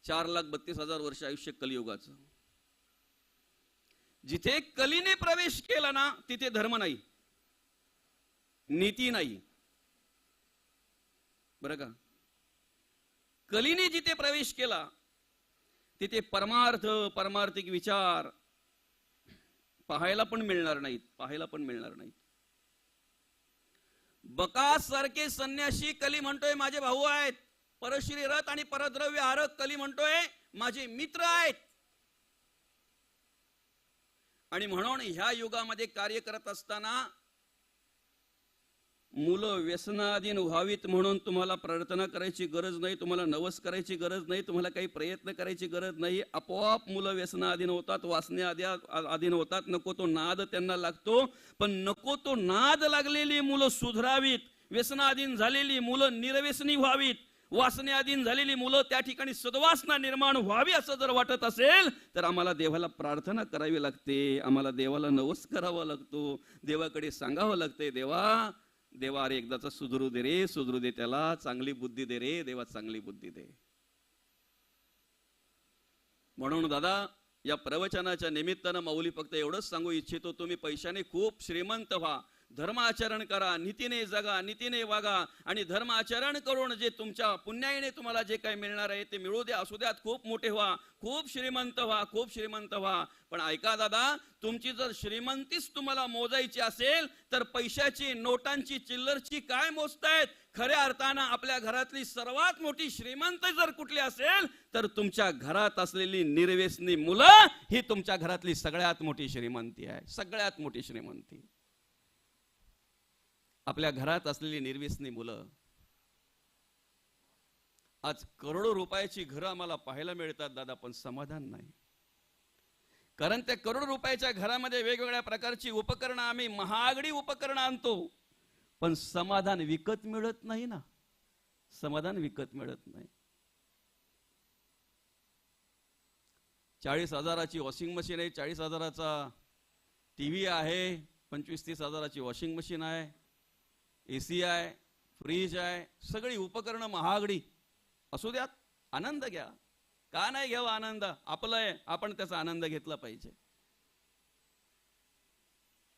4,32,000 वर्ष आयुष्य कलियुगाचं. जिथे कलीने प्रवेश केला ना तिथे धर्म नाही, नीती नाही बरं का. कलीने जिथे प्रवेश केला तिथे परमार्थ, परमार्थिक विचार पाहायला पण मिळणार नाहीत, पाहायला पण मिळणार नाहीत. बकास सारखे संन्यासी कली म्हणतोय माझे भाऊ आहेत, परश्री रथ आणि परद्रव्य हारक कली म्हणतोय माझे मित्र आहेत. आणि म्हणून ह्या युगामध्ये कार्य करत असताना मुलं व्यसनाधीन व्हावीत म्हणून तुम्हाला प्रार्थना करायची गरज नाही, तुम्हाला नवस करायची गरज नाही, तुम्हाला काही प्रयत्न करायची गरज नाही. आपोआप मुलं व्यसनाधीन होतात, वासनेअधीन होतात. नको तो नाद त्यांना लागतो. पण नको तो नाद लागलेली मुलं सुधरावीत, व्यसनाधीन झालेली मुलं निर्व्यसनी व्हावीत, वासनेअधीन झालेली मुलं त्या ठिकाणी सद्वासना निर्माण व्हावी असं जर वाटत असेल तर आम्हाला देवाला प्रार्थना करावी लागते, आम्हाला देवाला नवस करावा लागतो, देवाकडे सांगावं लागते, देवा देवा अरे एकदाचा सुधरू दे रे, सुधरू दे त्याला, चांगली बुद्धी दे रे देवा, चांगली बुद्धी दे. म्हणून दादा या प्रवचनाच्या निमित्तानं माऊली फक्त एवढंच सांगू इच्छितो, तुम्ही पैशाने खूप श्रीमंत व्हा, धर्माचरण करा, नीतीने जगा, नीतीने वागा. आणि धर्माचरण करून जे तुमच्या पुण्याईने तुम्हाला जे काही मिळणार आहे ते मिळू द्या, असू द्यात, खूप मोठे व्हा, खूप श्रीमंत व्हा, खूप श्रीमंत व्हा. पण ऐका दादा, तुमची जर श्रीमंतीच तुम्हाला मोजायची असेल तर पैशाची, नोटांची, चिल्लरची काय मोजतायत? खऱ्या अर्थानं आपल्या घरातली सर्वात मोठी श्रीमंत जर कुठली असेल तर तुमच्या घरात असलेली निर्व्यसनी मुलं ही तुमच्या घरातली सगळ्यात मोठी श्रीमंती आहे, सगळ्यात मोठी श्रीमंती. आपल्या घरात असलेली निर्व्यसनी मुलं. आज करोडो रुपयाची घरं आम्हाला पाहायला मिळतात दादा, पण समाधान नाही. कारण त्या करोडो रुपयाच्या घरामध्ये वेगवेगळ्या प्रकारची उपकरणं, आम्ही महागडी उपकरणं आणतो, पण समाधान विकत मिळत नाही ना, समाधान विकत मिळत नाही. 40,000ची वॉशिंग मशीन आहे, 40,000चा टीव्ही आहे, 25-30 हजाराची वॉशिंग मशीन आहे, एसी आहे, फ्रीज आहे, सगळी उपकरणं महागडी. असू द्यात, आनंद घ्या, का नाही घ्यावा आनंद? आपलं आहे, आपण त्याचा आनंद घेतला पाहिजे.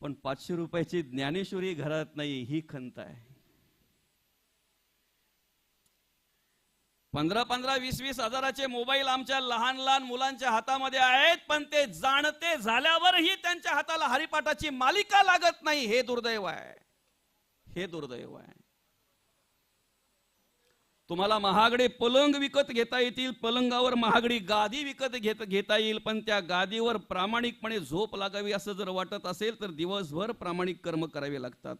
पण 500 रुपयाची ज्ञानेश्वरी घरात नाही, ही खंत आहे. 15-15, 20-20 हजाराचे मोबाईल आमच्या लहान लहान मुलांच्या हातामध्ये आहेत, पण ते जाणते झाल्यावरही त्यांच्या हाताला हरिपाठाची मालिका लागत नाही. हे दुर्दैव आहे, हे दुर्दैव आहे. तुम्हाला महागडे पलंग विकत घेता येतील, पलंगावर महागडी गादी विकत घेता येईल, पण त्या गादीवर प्रामाणिकपणे झोप लागावी असं जर वाटत असेल तर दिवसभर प्रामाणिक कर्म करावे लागतात.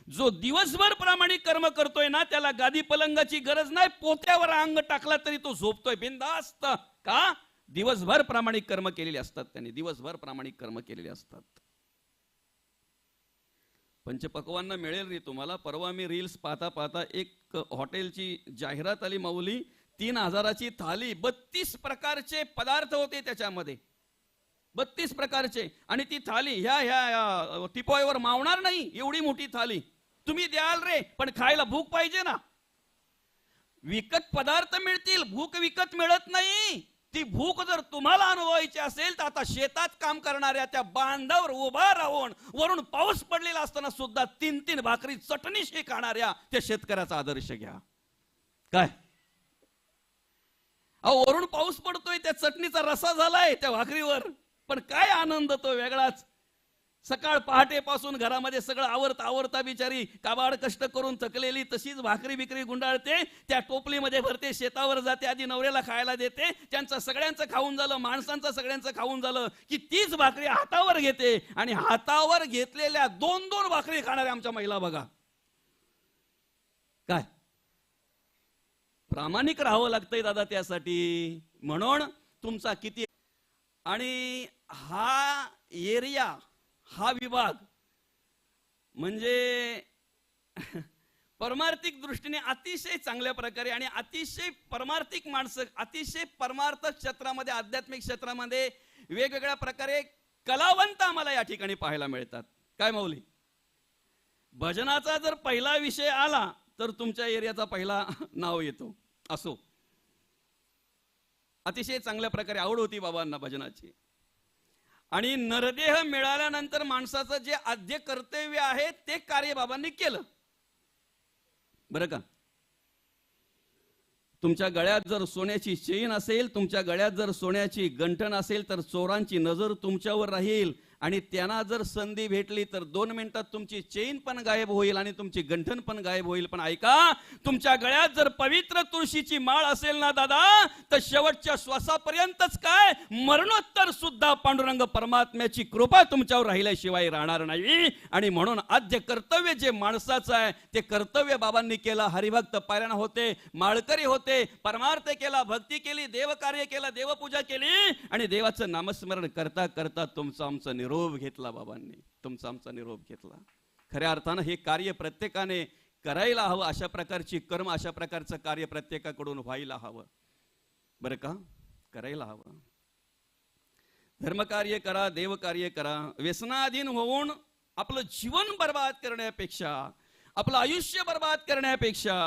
जो दिवसभर प्रामाणिक कर्म करतोय ना, त्याला गादी पलंगाची गरज नाही, पोत्यावर अंग टाकला तरी तो झोपतोय बिनधास्त. का? दिवसभर प्रामाणिक कर्म केलेले असतात त्यांनी, दिवसभर प्रामाणिक कर्म केलेले असतात. पंचपक्वान्न मिळेल रे तुम्हाला. परवा मी रील्स पाहता पाहता एक हॉटेलची जाहिरात आली माऊली. 3000ची थाली, 32 प्रकारचे पदार्थ होते त्याच्यामध्ये, 32 प्रकारचे. आणि ती थाली ह्या टिपॉयवर मावणार नाही, एवढी मोठी थाली. तुम्ही द्याल रे, पण खायला भूक पाहिजे ना. विकत पदार्थ मिळतील, भूक विकत मिळत नाही. ती भूक जर तुम्हाला अनुभवायची असेल तर आता शेतात काम करणाऱ्या त्या बांधावर उभा राहून वरून पाऊस पडलेला असताना सुद्धा 3-3 भाकरी चटणीशी खाणाऱ्या त्या शेतकऱ्याचा आदर्श घ्या. काय अहो, वरून पाऊस पडतोय, त्या चटणीचा रसा झालाय त्या भाकरीवर, पण काय आनंद तो वेगळाच. सकाळ पहाटेपासून घरामध्ये सगळं आवरता बिचारी काबाड कष्ट करून थकलेली तशीच भाकरी बिकरी गुंडाळते, त्या टोपलीमध्ये भरते, शेतावर जाते, आधी नवऱ्याला खायला देते. त्यांचं सगळ्यांचं खाऊन झालं, माणसांचं सगळ्यांचं खाऊन झालं की तीच भाकरी हातावर घेते. आणि हातावर घेतलेल्या 2-2 भाकरी खाणाऱ्या आमच्या महिला बघा. काय प्रामाणिक राहावं लागतंय दादा त्यासाठी. म्हणून तुमचा किती, आणि हा एरिया, हा विभाग म्हणजे परमार्थिक दृष्टीने अतिशय चांगल्या प्रकारे आणि अतिशय परमार्थिक माणसं, अतिशय परमार्थ क्षेत्रामध्ये, आध्यात्मिक क्षेत्रामध्ये वेगवेगळ्या प्रकारे कलावंत आम्हाला या ठिकाणी पाहायला मिळतात. काय माऊली, भजनाचा जर पहिला विषय आला तर तुमच्या एरियाचा पहिला नाव येतो. असो, अतिशय चांगल्या प्रकारे आवड होती बाबांना भजनाची. आणि नरदेह मिळाल्यानंतर माणसाचं जे आद्य कर्तव्य आहे ते कार्य बाबांनी केलं. बरं का, तुमच्या गळ्यात जर सोन्याची चेन असेल, तुमच्या गळ्यात जर सोन्याची गंठण असेल तर चोरांची नजर तुमच्यावर राहील. आणि त्यांना जर संधी भेटली तर 2 मिनिटात तुमची चेन पण गायब होईल आणि तुमची गंठण पण गायब होईल. पण ऐका, तुमच्या गळ्यात जर पवित्र तुळशीची माळ असेल ना दादा, तर शेवटच्या श्वासापर्यंतच काय, मरणोत्तर सुद्धा पांडुरंग परमात्म्याची कृपा तुमच्यावर राहिल्याशिवाय राहणार नाही. आणि म्हणून आद्य कर्तव्य जे माणसाचं आहे ते कर्तव्य बाबांनी केलं. हरिभक्त पारायण होते, माळकरी होते, परमार्थ केला, भक्ती केली, देवकार्य केलं, देवपूजा केली आणि देवाचं नामस्मरण करता करता तुमचं आमचं निरोप घेतला बाबांनी, तुमचा आमचा निरोप घेतला. खऱ्या अर्थानं हे कार्य प्रत्येकाने करायला हवं. अशा प्रकारची कर्म, अशा प्रकारचं कार्य प्रत्येकाकडून व्हायला हवं. बरं का, करायला हवं. धर्मकार्य करा, देवकार्य करा. व्यसनाधीन होऊन आपलं जीवन बर्बाद करण्यापेक्षा, आपलं आयुष्य बर्बाद करण्यापेक्षा,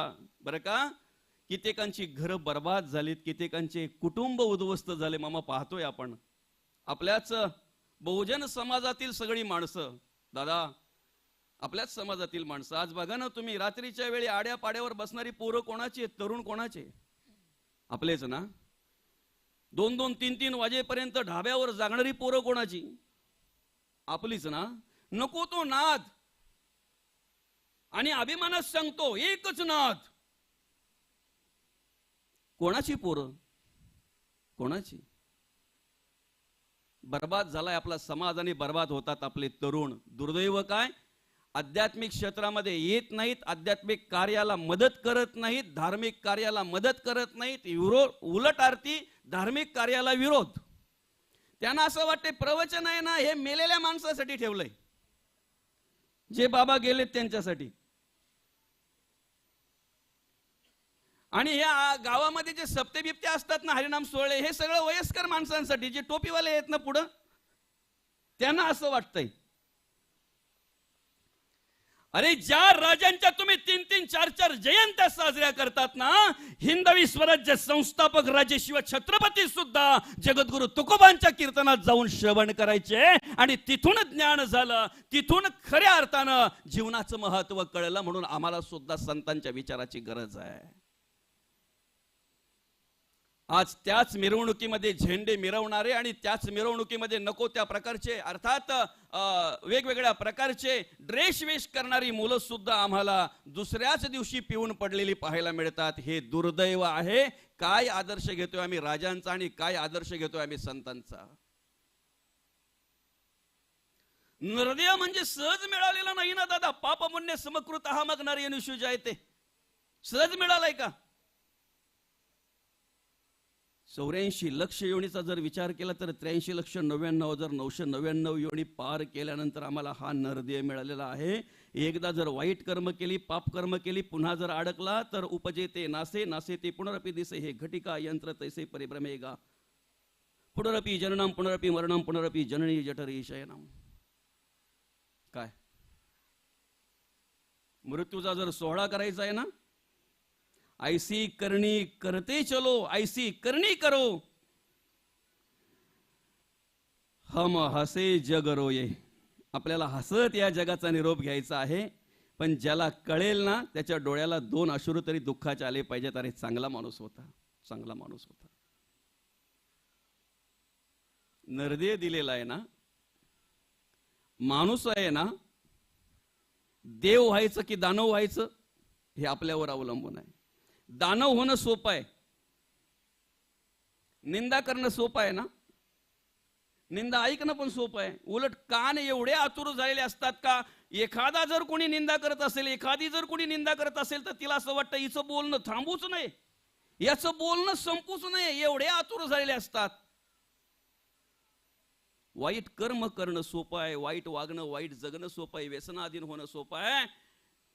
बरं का, कित्येकांची घरं बर्बाद झालीत, कित्येकांचे कुटुंब उद्ध्वस्त झाले. मामा पाहतोय आपण, आपल्याच बहुजन समाजातील सगळी माणसं दादा, आपल्याच समाजातील माणसं. आज बघा ना तुम्ही, रात्रीच्या वेळी आड्या पाड्यावर बसणारी पोरं कोणाची आहेत, तरुण कोणाचे, आपलेच ना. 2-2, 3-3 वाजेपर्यंत ढाब्यावर जागणारी पोरं कोणाची, आपलीच ना. नको तो नाद, आणि अभिमानात सांगतो एकच नाद. कोणाची पोरं, कोणाची. बर्बाद झालाय आपला समाज आणि बर्बाद होतात आपले तरुण. दुर्दैव काय, आध्यात्मिक क्षेत्रामध्ये येत नाहीत, आध्यात्मिक कार्याला मदत करत नाहीत, धार्मिक कार्याला मदत करत नाहीत, उलट आरती धार्मिक कार्याला विरोध. त्यांना असं वाटते प्रवचन आहे ना हे मेलेल्या माणसासाठी ठेवलंय, जे बाबा गेलेत त्यांच्यासाठी. आणि या गावामध्ये जे सप्ते बिप्ते असतात ना, हरिनाम सोहळे, हे सगळं वयस्कर माणसांसाठी, जे टोपीवाले आहेत ना पुढं, त्यांना असं वाटतंय. अरे ज्या राजांच्या तुम्ही 3-3, 4-4 जयंत्या साजऱ्या करतात ना, हिंदवी स्वराज्य संस्थापक राजे शिव छत्रपती सुद्धा जगद्गुरु तुकोबांच्या कीर्तनात जाऊन श्रवण करायचे आणि तिथून ज्ञान झालं, तिथून खऱ्या अर्थानं जीवनाचं महत्व कळलं. म्हणून आम्हाला सुद्धा संतांच्या विचाराची गरज आहे. आज त्याच मिरवणुकीमध्ये झेंडे मिरवणारे आणि त्याच मिरवणुकीमध्ये नको त्या प्रकारचे, अर्थात वेगवेगळ्या प्रकारचे ड्रेस वेश करणारी मुलं सुद्धा आम्हाला दुसऱ्याच दिवशी पिऊन पडलेली पाहायला मिळतात. हे दुर्दैव आहे. काय आदर्श घेतोय आम्ही राजांचा आणि काय आदर्श घेतोय आम्ही संतांचा. नरदेय म्हणजे सहज मिळालेला नाही ना दादा. पाप पुण्य समकृत हा मग नरयनुषु जायते. सहज मिळालाय का? 84 लक्ष योनीचा जर विचार केला तर 83,99,999 योनी पार केल्यानंतर आम्हाला हा नरदेय मिळालेला आहे. एकदा जर वाईट कर्म केली, पाप कर्म केली, पुन्हा जर अडकला तर उपजेते नासे, नासे ते पुनरपी दिसे, हे घटिका यंत्र तैसे परिभ्रमेगा, पुनरपी जननाम पुनरपी मरणम पुनरपी जननी जठरी शयनम. काय मृत्यूचा जर सोहळा करायचा आहे ना, ऐसी करणी करते चलो, ऐसी करणी करो, हम हसे जग रोये. आपल्याला हसत या जगाचा निरोप घ्यायचा आहे. पण ज्याला कळेल ना, त्याच्या डोळ्याला 2 अश्रू तरी दुःखाचे आले पाहिजेत. अरे चांगला माणूस होता, चांगला माणूस होता. नरदेय दिलेला आहे ना, माणूस आहे ना, देव व्हायचं की दानव व्हायचं हे आपल्यावर अवलंबून आहे. दानव होणं सोपं आहे, निंदा करणं सोपं आहे ना. निंदा ऐकणं पण सोपं आहे. उलट कान एवढे आतुर झालेले असतात का, एखादा जर कोणी निंदा करत असेल, एखादी जर कोणी निंदा करत असेल तर तिला असं वाटतं हिचं बोलणं थांबूच नये, याचं बोलणं संपूच नये, एवढे आतुर झालेले असतात. वाईट कर्म करणं सोपं आहे, वाईट वागणं, वाईट जगणं सोपं आहे, व्यसनाधीन होणं सोपं आहे.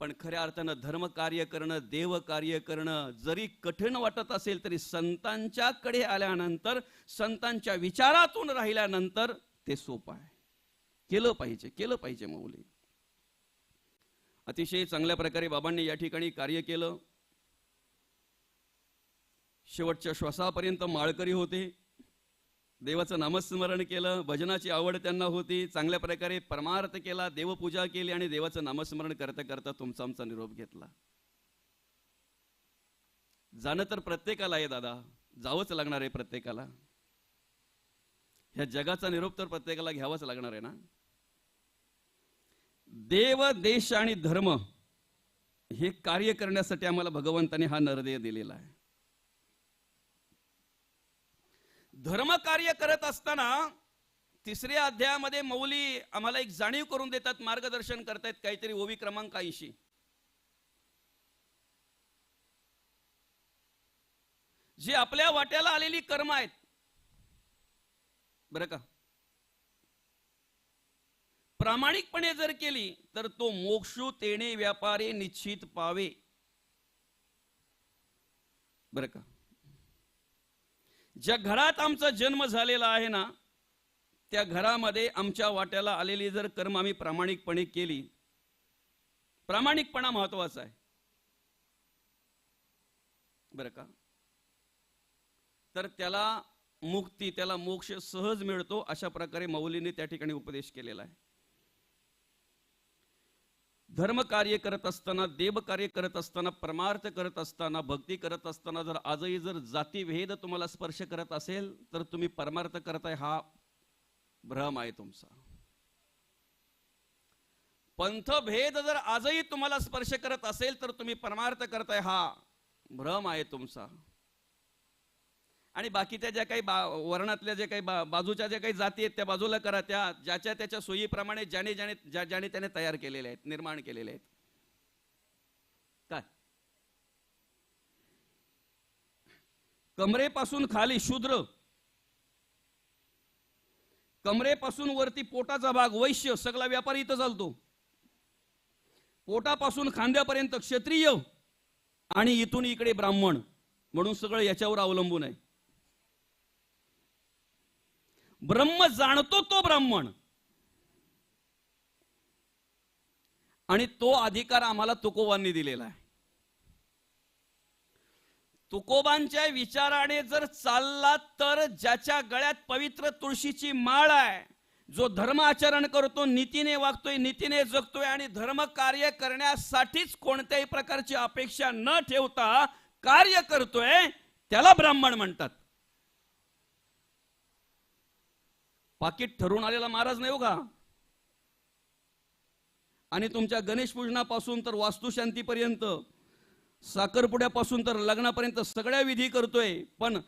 पण खऱ्या अर्थानं धर्म कार्य करणं, देव कार्य करणं जरी कठीण वाटत असेल तरी संतांच्याकडे आल्यानंतर, संतांच्या विचारातून राहिल्यानंतर ते सोपं आहे. केलं पाहिजे, केलं पाहिजे. माऊली अतिशय चांगल्या प्रकारे बाबांनी या ठिकाणी कार्य केलं. शेवटच्या श्वासापर्यंत माळकरी होते, देवाचं नामस्मरण केलं, भजनाची आवड त्यांना होती, चांगल्या प्रकारे परमार्थ केला, देवपूजा केली आणि देवाचं नामस्मरण करता करता तुमचा आमचा निरोप घेतला. जाणं तर प्रत्येकाला आहे दादा, जावंच लागणार आहे प्रत्येकाला. ह्या जगाचा निरोप तर प्रत्येकाला घ्यावाच लागणार आहे ना. देव, देश आणि धर्म हे कार्य करण्यासाठी आम्हाला भगवंताने हा नरदेय दिलेला आहे. धर्म कार्य करत असताना 3ऱ्या अध्यायामध्ये मौली आम्हाला एक जाणीव करून देतात, मार्गदर्शन करतायत. काहीतरी ओवी क्रमांक 80. जे आपल्या वाट्याला आलेली कर्म आहेत बरं का, प्रामाणिकपणे जर केली तर तो मोक्षू तेणे व्यापारे निश्चित पावे. बरं का, ज्या घरात आमचा जन्म झालेला आहे ना, त्या घरामध्ये आमच्या वाट्याला आलेली जर कर्म आम्ही प्रामाणिकपणे केली, प्रामाणिकपणा महत्वाचा आहे बरं का, तर त्याला मुक्ती, त्याला मोक्ष सहज मिळतो. अशा प्रकारे मौलीने त्या ठिकाणी उपदेश केलेला आहे. धर्म कार्य करत असताना, देव कार्य करत असताना, परमार्थ करत असताना, भक्ती करत असताना जर आजही जर जातीभेद तुम्हाला स्पर्श करत असेल तर तुम्ही परमार्थ करताय हा भ्रम आहे तुमचा. पंथभेद जर आजही तुम्हाला स्पर्श करत असेल तर तुम्ही परमार्थ करताय हा भ्रम आहे तुमचा. आणि बाकीच्या ज्या काही वर्णातल्या जे काही बाजूच्या ज्या काही जाती आहेत त्या बाजूला करा, त्या ज्याच्या त्याच्या सोयीप्रमाणे ज्याने त्याने तयार केलेले आहेत, निर्माण केलेले आहेत. काय कमरेपासून खाली शूद्र, कमरेपासून वरती पोटाचा भाग वैश्य, सगळा व्यापारी इथं चालतो. पोटापासून खांद्यापर्यंत क्षत्रिय आणि इथून इकडे ब्राह्मण, म्हणून सगळं याच्यावर अवलंबून आहे. ब्रह्म जाणतो तो ब्राह्मण, आणि तो अधिकार आम्हाला तुकोबांनी दिलेला आहे. तुकोबांच्या विचाराने जर चालला तर ज्याच्या गळ्यात पवित्र तुळशीची माळ आहे, जो धर्म आचरण करतो, नीतीने वागतोय, नीतीने जगतोय आणि धर्म कार्य करण्यासाठीच कोणत्याही प्रकारची अपेक्षा न ठेवता कार्य करतोय, त्याला ब्राह्मण म्हणतात. पाकिट ठरून आलेला महाराज नाही हो का. आणि तुमच्या गणेश पूजनापासून तर वास्तुशांतीपर्यंत, साखरपुड्यापासून तर लग्नापर्यंत सगळ्या विधी करतोय. पण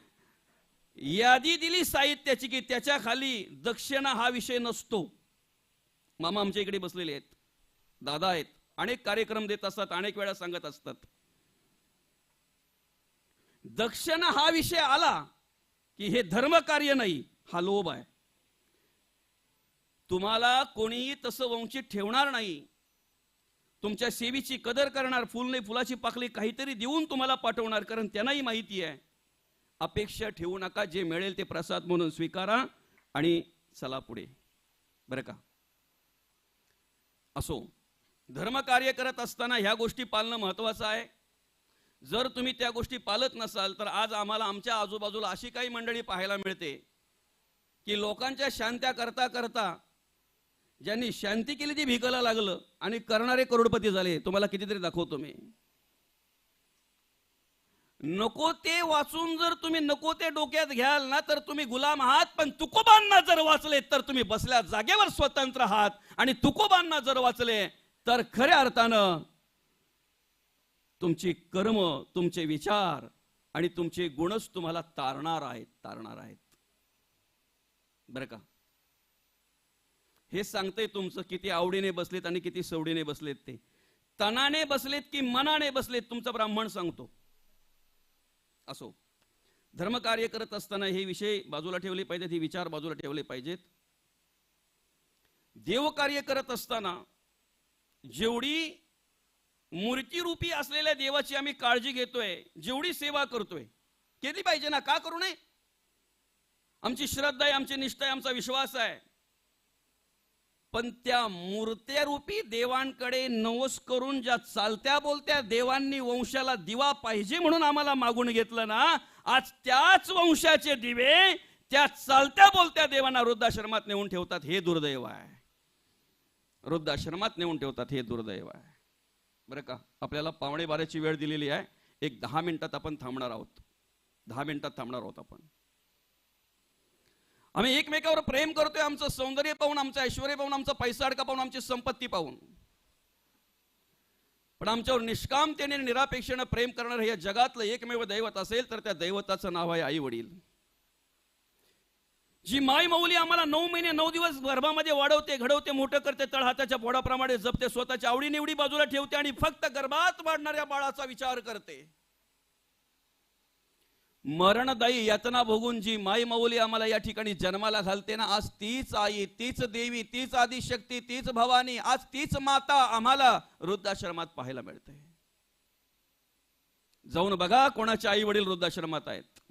यादी दिली साहित्याची की त्याच्या खाली दक्षिणा हा विषय नसतो. मामा आमच्या इकडे बसलेले आहेत, दादा आहेत, अनेक कार्यक्रम देत असतात, अनेक वेळा सांगत असतात. दक्षिणा हा विषय आला की हे धर्म कार्य नाही, हा लोभ आहे. तुम्हाला कोणीही तसं वंचित ठेवणार नाही. तुमच्या सेवेची कदर करणार, फुल नाही फुलाची पाकळी काहीतरी देऊन तुम्हाला पाठवणार, कारण त्यांनाही माहिती आहे. अपेक्षा ठेवू नका, जे मिळेल ते प्रसाद म्हणून स्वीकारा आणि चला पुढे. बरं का? असो, धर्म कार्य करत असताना ह्या गोष्टी पाळणं महत्वाचं आहे. जर तुम्ही त्या गोष्टी पाळत नसाल तर आज आम्हाला आमच्या आजूबाजूला अशी काही मंडळी पाहायला मिळते की लोकांच्या शांत्या करता करता ज्यांनी शांती केली ती भिकायला लागलं आणि करणारे करोडपती झाले. तुम्हाला कितीतरी दाखवतो मी. नको ते वाचून जर तुम्ही नको ते डोक्यात घ्याल ना तर तुम्ही गुलाम आहात. पण तुकोबांना जर वाचले तर तुम्ही बसल्या जागेवर स्वतंत्र आहात. आणि तुकोबांना जर वाचले तर खऱ्या अर्थानं तुमची कर्म, तुमचे विचार आणि तुमचे गुणच तुम्हाला तारणार आहेत. बरं का? हे सांगतंय तुमचं किती आवडीने बसलेत आणि किती सवडीने बसलेत. ते तनाने बसलेत की मनाने बसलेत तुमचा ब्राह्मण सांगतो. असो, धर्मकार्य करत असताना हे विषय बाजूला ठेवले पाहिजेत, हे विचार बाजूला ठेवले पाहिजेत. देवकार्य करत असताना जेवढी मूर्तीरूपी असलेल्या देवाची आम्ही काळजी घेतोय, जेवढी सेवा करतोय, केली पाहिजे ना, का करू नये? आमची श्रद्धा आहे, आमची निष्ठा आहे, आमचा विश्वास आहे. पण त्या मूर्त्यारूपी देवांकडे नवस करून ज्या चालत्या बोलत्या देवांनी वंशाला दिवा पाहिजे म्हणून आम्हाला मागून घेतलं ना, आज त्याच वंशाचे दिवे त्या चालत्या बोलत्या देवांना वृद्धाश्रमात नेऊन ठेवतात. हे दुर्दैव आहे. वृद्धाश्रमात नेऊन ठेवतात, हे दुर्दैव आहे. बरं का? आपल्याला 11:15ची वेळ दिलेली आहे. एक 10 मिनिटात आपण थांबणार आहोत. 10 मिनिटात थांबणार आहोत आपण. आम्ही एकमेकावर प्रेम करतोय, आमचं सौंदर्य पाहून, आमचं ऐश्वर्य पाहून, आमचा पैसा अडका पाहून, आमची संपत्ती पाहून. पण आमच्यावर निष्कामतेने निरापेक्षेने प्रेम करणारं हे जगातलं एकमेव दैवत असेल तर त्या दैवताचं नाव आहे आई वडील. जी माई माऊली आम्हाला 9 महिने 9 दिवस गर्भामध्ये वाढवते, घडवते, मोठं करते, तळहाताच्या पोडाप्रमाणे जपते, स्वतःच्या आवडीनिवडी बाजूला ठेवते आणि फक्त गर्भात वाढणाऱ्या बाळाचा विचार करते. मरणदायी यातना भोगून जी माई माऊली आम्हाला या ठिकाणी जन्माला घालते ना, आज तीच आई, तीच देवी, तीच आदिशक्ती, तीच भवानी, आज तीच माता आम्हाला वृद्धाश्रमात पाहायला मिळते. जाऊन बघा कोणाचे आई वडील वृद्धाश्रमात आहेत.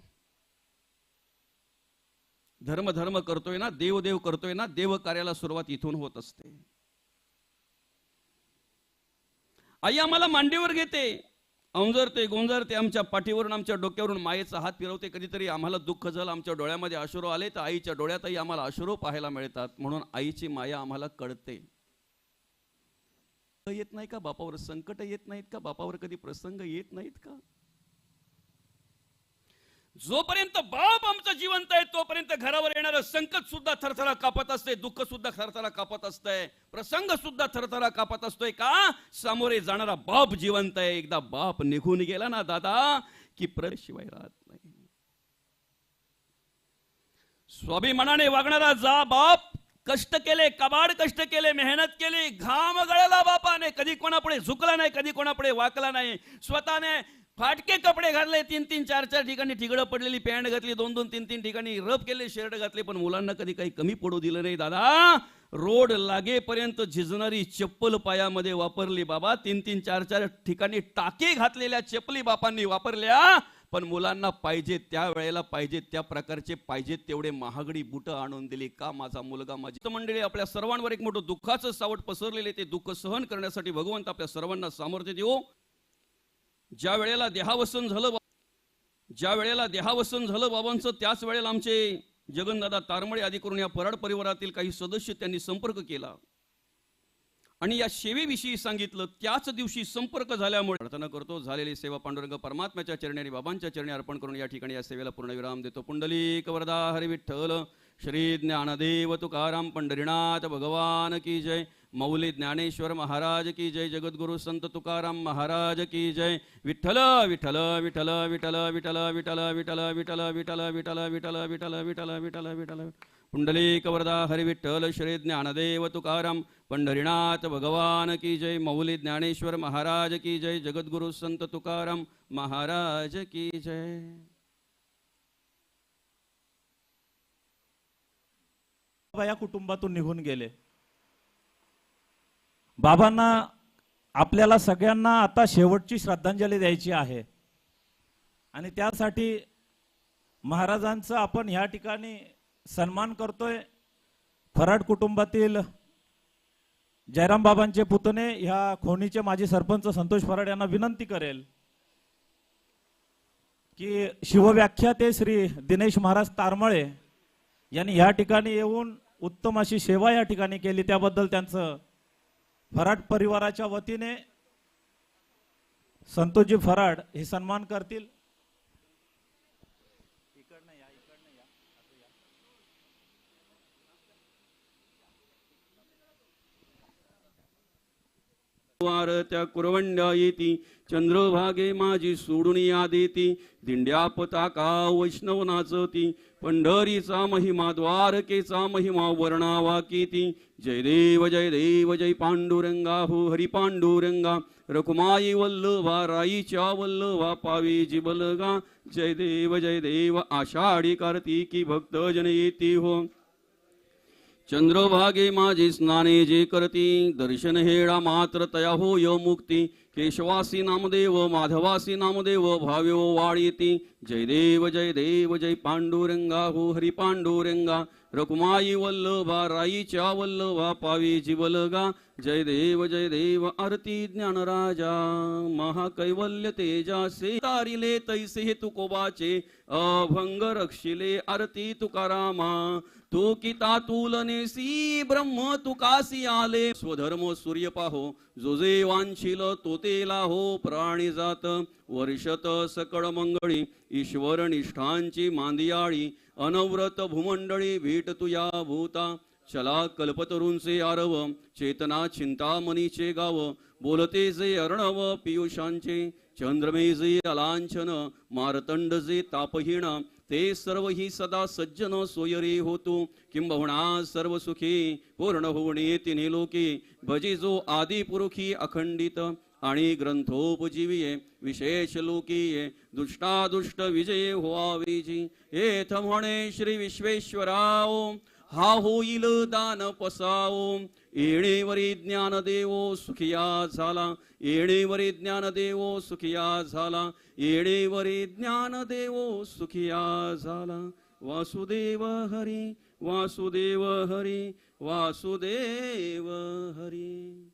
धर्म धर्म करतोय ना, देव देव करतोय ना, देव कार्याला सुरुवात इथून होत असते. आई आम्हाला मांडीवर घेते, अंजरते, गोंजरते, आमच्या पाठीवरून, आमच्या डोक्यावरून मायेचा हात फिरवते. कधीतरी आम्हाला दुःख झालं, आमच्या डोळ्यामध्ये अश्रू आले तर आईच्या डोळ्यातही आम्हाला अश्रू पाहायला मिळतात. म्हणून आईची माया आम्हाला कळते. येत नाही का बापावर? संकट येत नाहीत का बापावर? कधी प्रसंग येत नाहीत का? जोपर्यंत बाप आमचं जिवंत आहे तोपर्यंत घरावर येणारं संकट सुद्धा थरथरा कापत असते, दुःख सुद्धा थरथरा कापत असतंय, प्रसंग सुद्धा थरथरा कापत असतोय. का? सामोरे जाणारा बाप जिवंत आहे. एकदा बाप निघून गेला ना दादा की शिवाय राहत नाही. स्वाभिमानाने वागणारा जा बाप, कष्ट केले, कबाड कष्ट केले, मेहनत केली, घाम गळला बापाने, कधी कोणापुढे झुकला नाही, कधी कोणापुढे वाकला नाही. स्वतःने फाटके कपडे घातले, 3-3, 4-4 ठिकाणी ठिगडं पडलेली पॅन्ट घातली, 2-2, 3-3 ठिकाणी रब केले शर्ट घातले, पण मुलांना कधी काही कमी पडू दिलं नाही दादा. रोड लागेपर्यंत झिजणारी चप्पल पायामध्ये वापरली बाबा. 3-3, 4-4 ठिकाणी टाके घातलेल्या चप्पली बापांनी वापरल्या. पण मुलांना पाहिजे त्या वेळेला पाहिजे त्या प्रकारचे पाहिजे तेवढे महागडी बुटं आणून दिली. का? माझा मुलगा, माझी मंडळी, आपल्या सर्वांवर एक मोठं दुःखाचं सावट पसरलेले, ते दुःख सहन करण्यासाठी भगवंत आपल्या सर्वांना सामर्थ्य देऊ. ज्या वेळेला देहावसन झालं बाबांचं, त्याच वेळेला आमचे जगनदादा तारमळे आदी करून या पराड परिवारातील काही सदस्य त्यांनी संपर्क केला आणि या सेवेविषयी सांगितलं. त्याच दिवशी संपर्क झाल्यामुळे प्रार्थना करतो, झालेली सेवा पांडुरंग परमात्म्याच्या चरणी आणि बाबांच्या चरणी अर्पण करून या ठिकाणी या सेवेला पूर्णविराम देतो. पुंडलिक वरदा हरी विठ्ठल श्री ज्ञानदेव तुकाराम पंढरीनाथ भगवान की जय. मौली ज्ञानेश्वर महाराज की जय. जगद्गुरु संत तुकाराम महाराज की जय. विठ्ठल विठ्ठल विठ्ठल विठ्ठल विठ्ठल विठ्ठल विठ्ठल विठ्ठल विठ्ठल विठ्ठल विठ्ठल विठ्ठल विठ्ठल विठ्ठल विठ्ठल. पुंडलिक वरदा हरी विठ्ठल श्री ज्ञानदेव तुकाराम पंढरीनाथ भगवान की जय. मौली ज्ञानेश्वर महाराज की जय. जगद्गुरु संत तुकाराम महाराज की जय.
या कुटुंबातून निघून गेले. बाबांना आपल्याला सगळ्यांना आता शेवटची श्रद्धांजली द्यायची आहे आणि त्यासाठी महाराजांचा आपण या ठिकाणी सन्मान करतोय. फराड कुटुंबातील जयराम बाबांचे पुतणे ह्या खोनीचे माजी सरपंच संतोष फराड यांना विनंती करेल की शिवव्याख्याते श्री दिनेश महाराज तारमळे यांनी या ठिकाणी येऊन उत्तम अशी सेवा या ठिकाणी केली, त्याबद्दल त्यांचं फराड परिवाराच्या वतीने संतोषजी फराड हे सन्मान करतील.
त्या कुरवंड्या येती चंद्रभागे माझी सोडून या देती. दिंड्या पताका वैष्णव नाचती पंढरीचा महिमा द्वारकेचा महिमा वर्णावा कीती. जय देव जय देव जय पांडुरंगा हो हरी पांडुरंगा. रकुमाई वल्लभा राईच्या वल्लभा पावी जिबलगा. जय देव आषाढी कार्तिकी भक्तजन येती हो. चंद्रभागे माझी स्नाने जे करती दर्शन हेळा मात्र तया होय मुक्ती. केशवासी नामदेव माधवासी नामदेव भाव्यो वाळीती. जय देव जय पांडुरंगा हो हरी पांडुरंगा. रकुमाई वल्लभा राईच्या वल्लभा पावी जिवलगा. जय देव आरती ज्ञानराजा महाकैवल्य तेजासे. तारिले तैसे तुकोबाचे अभंग रक्षिले आरती तुकारामा. तो की तातुलनेसी ब्रह्म तुकासी आले. स्वधर्म सूर्य पाहो जो जे वांछिल तो तेला हो. प्राणी जात वर्षत सकळ मंगळी ईश्वर निष्ठांची मांदियाळी. अनव्रत भूमंडळी भेट तुया भूता. चला कल्पतरूंचे आरव चेतना चिंतामणीचे गाव. बोलते जे अर्णव पियुषांचे चंद्रमे जे अलांछन. मारतंड जे तापहीण ते सर्व ही सदा सज्जन सोयरे होतो. किंबहुना सर्व सुखी पूर्ण होणे तिन्ही लोके. भजी जो आदि पुरुखी अखंडित आणि ग्रंथोपजीवीये विशेष लोकीये. दुष्टादुष्ट विजय व्हावेजी हेथ म्हणे श्री विश्वेश्वराओ. हा होईल दान पसाओ. येणेवरी ज्ञान देवो सुखिया झाला. येणेवरी ज्ञान देवो सुखिया झाला. येणेवरी ज्ञान देवो सुखिया झाला. वासुदेव हरी वासुदेव हरी वासुदेव हरी.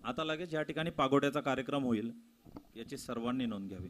आता लगेच या ठिकाणी पागोड्याचा कार्यक्रम होईल, याची सर्वांनी नोंद घ्यावी.